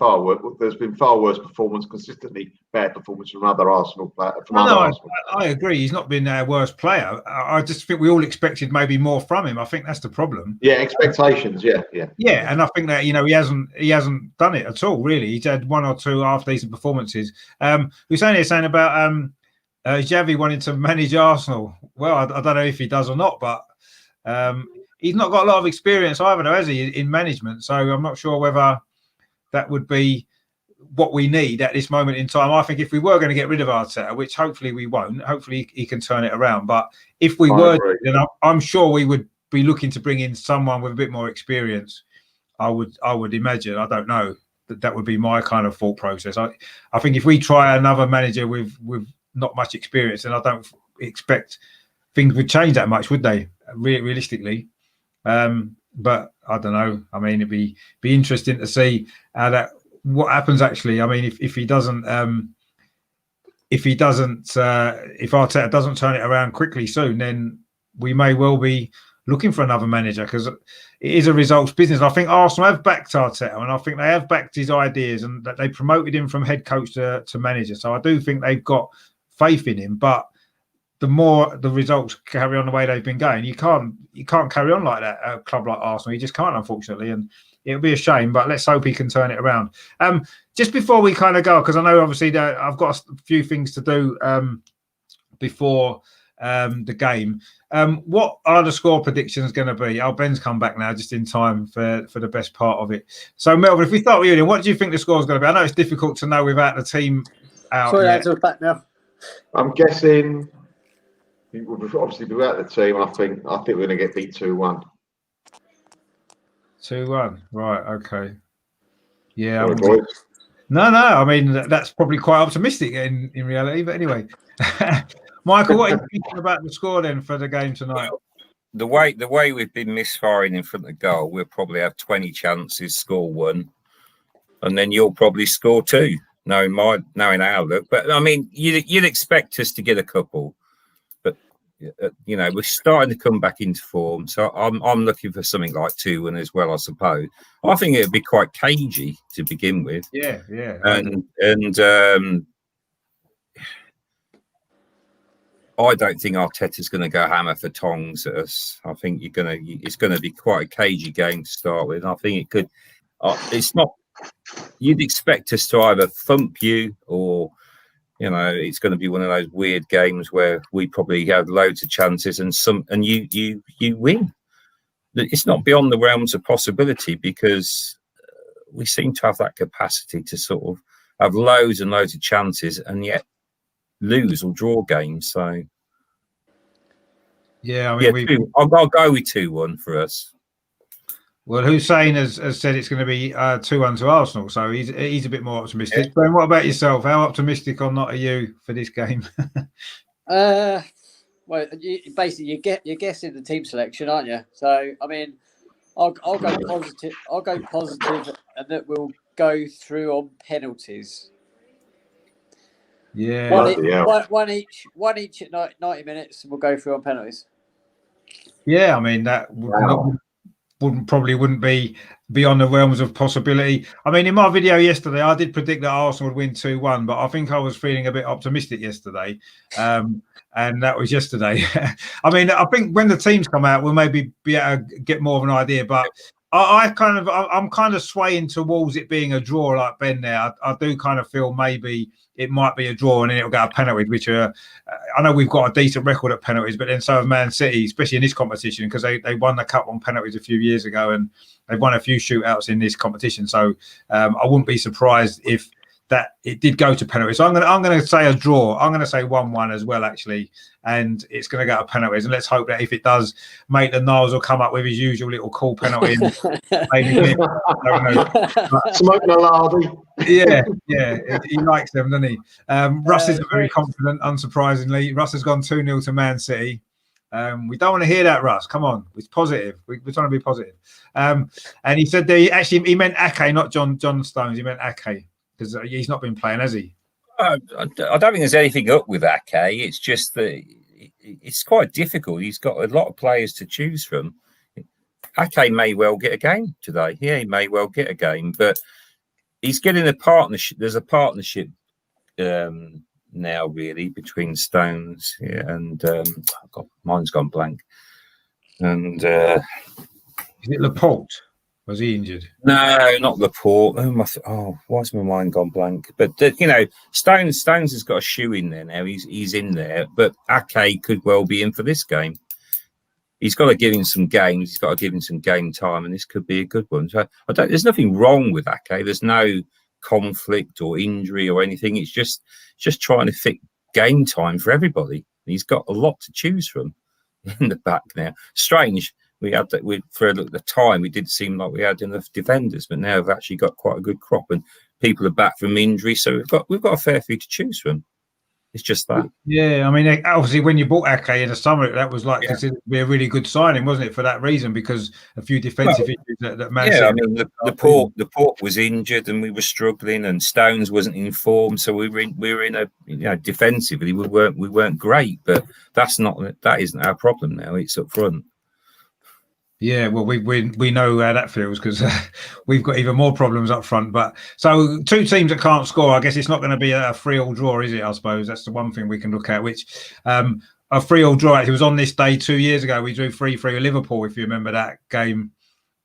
there's been far worse performance, consistently bad performance from other Arsenal players. I agree. He's not been our worst player. I just think we all expected maybe more from him. I think that's the problem. Yeah, expectations. Yeah. Yeah, and I think that he hasn't done it at all. Really, he's had one or two half decent performances. We're saying about Xavi wanting to manage Arsenal. Well, I don't know if he does or not, but. He's not got a lot of experience either, though, has he, in management? So I'm not sure whether that would be what we need at this moment in time. I think if we were going to get rid of Arteta, which hopefully we won't, hopefully he can turn it around. But if we were, then I'm sure we would be looking to bring in someone with a bit more experience. I would imagine. I don't know. That would be my kind of thought process. I think if we try another manager with not much experience, then I don't expect things would change that much, would they? Realistically. But I don't know. I mean, it'd be interesting to see what happens actually. I mean, if Arteta doesn't turn it around quickly soon, then we may well be looking for another manager, because it is a results business. I think Arsenal have backed Arteta, and I think they have backed his ideas, and that they promoted him from head coach to manager. So I do think they've got faith in him, but the more the results carry on the way they've been going, you can't carry on like that at a club like Arsenal. You just can't, unfortunately, and it'll be a shame. But let's hope he can turn it around. Just before we kind of go, because I know obviously that I've got a few things to do before the game. What are the score predictions going to be? Ben's come back now, just in time for the best part of it. So, Melvyn, if we start with you, what do you think the score is going to be? I know it's difficult to know without the team out. Sorry, lads, I'm back now. I'm guessing. Obviously, without the team, I think we're going to get beat 2-1. 2-1, right? Okay. Yeah. No. I mean, that's probably quite optimistic in reality. But anyway, Michael, what are you thinking about the score then for the game tonight? The way we've been misfiring in front of goal, we'll probably have 20 chances, score 1, and then you'll probably score 2. Knowing our look, but I mean, you'd expect us to get a couple. We're starting to come back into form, so I'm looking for something like 2-1 as well, I suppose. I think it'd be quite cagey to begin with. Yeah. And I don't think Arteta's going to go hammer for tongs at us. I think it's going to be quite a cagey game to start with. I think it could. It's not. You'd expect us to either thump you or You know, it's going to be one of those weird games where we probably have loads of chances and you win. It's not beyond the realms of possibility because we seem to have that capacity to sort of have loads and loads of chances and yet lose or draw games. So, yeah, I mean, I'll go with 2-1 for us. Well, Hussein has said it's going to be 2-1 to Arsenal, so he's a bit more optimistic. Ben, what about yourself? How optimistic or not are you for this game? Well, basically, you're guessing the team selection, aren't you? So, I mean, I'll go positive. I'll go positive, and that we'll go through on penalties. Yeah, one each at 90 minutes, and we'll go through on penalties. Yeah, I mean that wouldn't be beyond the realms of possibility. I mean, in my video yesterday, I did predict that Arsenal would win 2-1, but I think I was feeling a bit optimistic yesterday, and that was yesterday. I mean, I think when the teams come out, we'll maybe be able to get more of an idea, but I'm kind of swaying towards it being a draw like Ben there. I do kind of feel maybe it might be a draw and then it'll go a penalty, which I know we've got a decent record at penalties, but then so have Man City, especially in this competition, because they won the cup on penalties a few years ago and they've won a few shootouts in this competition. So I wouldn't be surprised if that it did go to penalties. So I'm going to say a draw. I'm going to say 1-1 as well, actually, and it's going to go to penalties. And let's hope that if it does, Maitland Niles will come up with his usual little cool penalty. Maybe smoking a lardy. Yeah, he likes them, doesn't he? Russ is very confident, unsurprisingly. Russ has gone 2-0 to Man City. We don't want to hear that, Russ. Come on, it's positive. We're trying to be positive. And he said he meant Ake, not John Stones. He meant Ake because he's not been playing, has he? I don't think there's anything up with Ake. It's just that it's quite difficult. He's got a lot of players to choose from. Ake may well get a game today. Yeah, he may well get a game, but he's getting a partnership. There's a partnership now, really, between Stones and mine's gone blank. And is it Laporte? Was he injured? No, not Laporte. Why's my mind gone blank? But Stones has got a shoe in there now. He's in there, but Ake could well be in for this game. He's got to give him some games. He's got to give him some game time, and this could be a good one. So there's nothing wrong with Ake. There's no conflict or injury or anything. It's just trying to fit game time for everybody. He's got a lot to choose from in the back now. Strange. We had that for the time. We did seem like we had enough defenders, but now we've actually got quite a good crop, and people are back from injury. So we've got a fair few to choose from. It's just that. Yeah, I mean, obviously, when you bought Ake in the summer, that was considered to be a really good signing, wasn't it? For that reason, because a few defensive issues that Man City. I mean, the port was injured, and we were struggling, and Stones wasn't in form, so we were in a defensively we weren't great, but that isn't our problem now. It's up front. Yeah, well, we know how that feels because we've got even more problems up front. But so two teams that can't score, I guess it's not going to be a 3-3 draw, is it? I suppose that's the one thing we can look at. Which a 3-3 draw. It was on this day 2 years ago. We drew 3-3 with Liverpool, if you remember that game.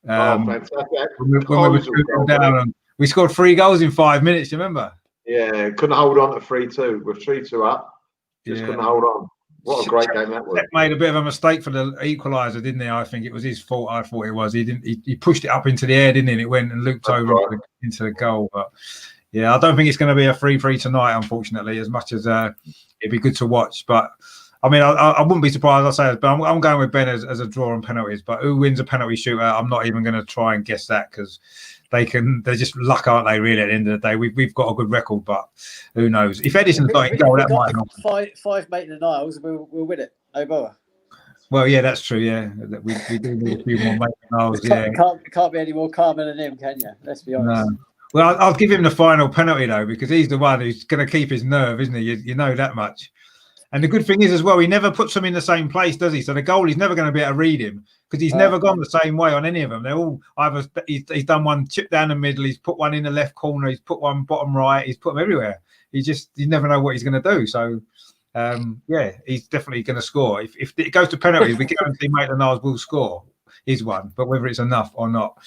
Fantastic! When we were shooting down, and we scored 3 goals in 5 minutes. You remember? Yeah, couldn't hold on to 3-2. We're 3-2 up. Just couldn't hold on. What a great game that was. Made a bit of a mistake for the equaliser, didn't he? I think it was his fault. I thought it was. He pushed it up into the air, didn't he? And it went and looped over into the goal. But yeah, I don't think it's going to be a 3-3 tonight, unfortunately, as much as it'd be good to watch. But I mean, I wouldn't be surprised, I say, but I'm going with Ben as a draw on penalties. But who wins a penalty shootout? I'm not even going to try and guess that because they're just luck, aren't they? Really, at the end of the day, we've got a good record, but who knows? If Edison's not in goal, that might not. Five Maitland Niles, we'll win it. No bother. Well, yeah, that's true. Yeah, we do need a few more Maitland Niles. Yeah, can't be any more calmer than him, can you? Let's be honest. No. Well, I'll give him the final penalty though, because he's the one who's going to keep his nerve, isn't he? You know that much. And the good thing is as well, he never puts them in the same place, does he? So the goalie's never going to be able to read him because he's never gone the same way on any of them. They're all either he's done one chip down the middle, he's put one in the left corner, he's put one bottom right, he's put them everywhere. You never know what he's going to do. So yeah, he's definitely going to score. If it goes to penalties, we guarantee Maitland Niles will score his one, but whether it's enough or not,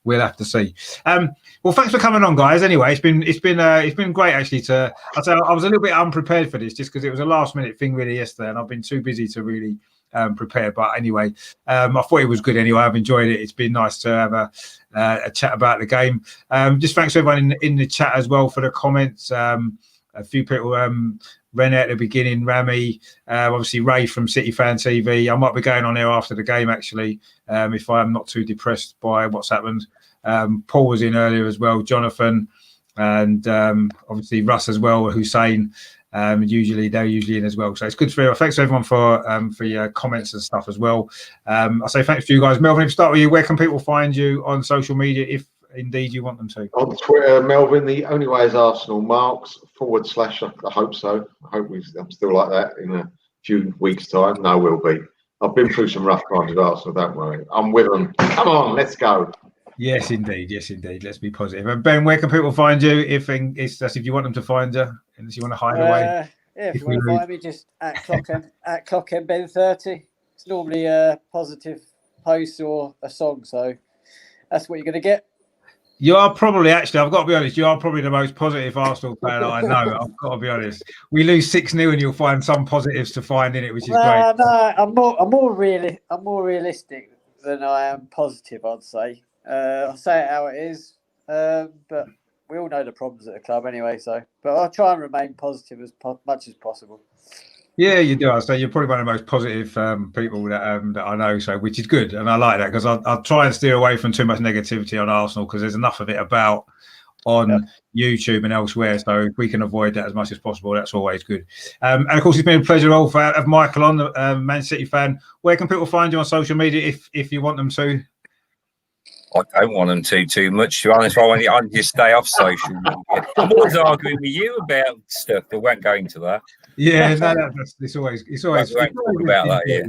we'll have to see. Well, thanks for coming on, guys. Anyway, it's been great actually. I was a little bit unprepared for this just because it was a last minute thing really yesterday, and I've been too busy to really prepare. But anyway, I thought it was good anyway. I've enjoyed it. It's been nice to have a chat about the game. Just thanks to everyone in the chat as well for the comments. A few people, Ren at the beginning, Rami, obviously Ray from City Fan TV. I might be going on there after the game actually, if I'm not too depressed by what's happened. Paul was in earlier as well, Jonathan, and obviously Russ as well, Hussein. They're usually in as well. So it's good for you. Thanks to everyone for your comments and stuff as well. I say thanks to you guys. Melvyn, if we start with you, where can people find you on social media if indeed you want them to? On Twitter, Melvyn, the only way is Arsenal Marks / I hope so. I hope I'm still like that in a few weeks' time. No, we'll be. I've been through some rough times with Arsenal, don't worry. I'm with them. Come on, let's go. Yes, indeed. Let's be positive. And Ben, where can people find you if you want them to find you, unless you want to hide away? Yeah, if you want to find me, just at Clockend Ben 30. It's normally a positive post or a song, so that's what you're going to get. You are probably, actually, I've got to be honest, you are probably the most positive Arsenal fan I know. I've got to be honest. We lose 6-0 and you'll find some positives to find in it, which is great. No, I'm more realistic than I am positive, I'd say. I'll say it how it is, but we all know the problems at the club anyway. So, but I'll try and remain positive as much as possible. Yeah, you do. I'd say you're probably one of the most positive people that I know, so which is good, and I like that because I'll try and steer away from too much negativity on Arsenal because there's enough of it about on YouTube and elsewhere. So if we can avoid that as much as possible, that's always good. And of course, it's been a pleasure to have Michael on, the Man City fan. Where can people find you on social media if you want them to? I don't want them to too much. To be honest, I want to stay off social media. I'm always arguing with you about stuff, but we won't go into that. Yeah, it's always about that. Yeah.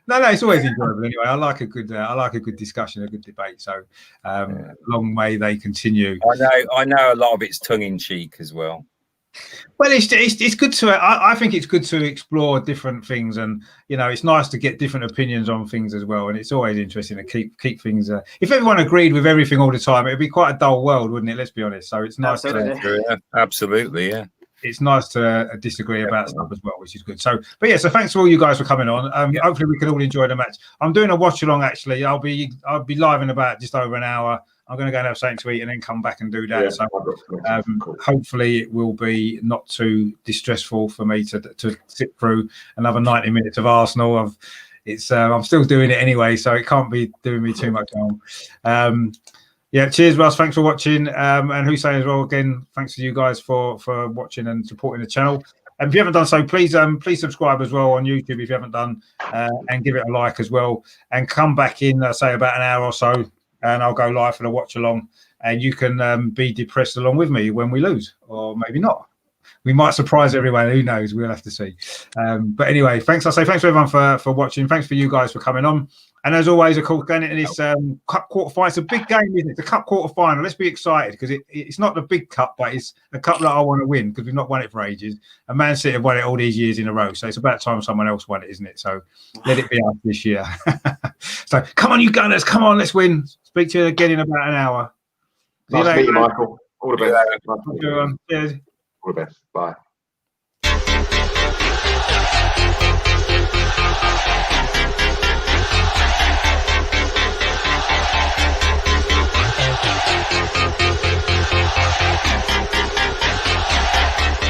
No, it's always enjoyable anyway. I like a good discussion, a good debate. So long may they continue. I know a lot of it's tongue in cheek as well. Well, it's good to. I think it's good to explore different things, and it's nice to get different opinions on things as well. And it's always interesting to keep things. If everyone agreed with everything all the time, it'd be quite a dull world, wouldn't it? Let's be honest. So it's nice. Absolutely, yeah. It's nice to disagree about stuff as well, which is good. So, but thanks to all you guys for coming on. Hopefully, we can all enjoy the match. I'm doing a watch along actually. I'll be live in about just over an hour. I'm going to go and have something to eat and then come back and do that. So hopefully it will be not too distressful for me to sit through another 90 minutes of Arsenal. I'm still doing it anyway, so it can't be doing me too much harm. Cheers, Russ. Thanks for watching. And Hussein as well. Again, thanks to you guys for watching and supporting the channel. And if you haven't done so, please subscribe as well on YouTube if you haven't done, and give it a like as well. And come back in, say, about an hour or so, and I'll go live for the watch along, and you can be depressed along with me when we lose, or maybe not. We might surprise everyone. Who knows? We'll have to see. But anyway, thanks. I say thanks to everyone for watching. Thanks for you guys for coming on. And as always, of course, going into this cup quarter final, it's a big game, isn't it? It's a cup quarter final. Let's be excited because it's not the big cup, but it's a cup that I want to win because we've not won it for ages. And Man City have won it all these years in a row. So it's about time someone else won it, isn't it? So let it be us this year. So come on, you Gunners. Come on, let's win. Speak to you again in about an hour. Nice to meet you, Michael. All the best. Cheers. All the best. Bye.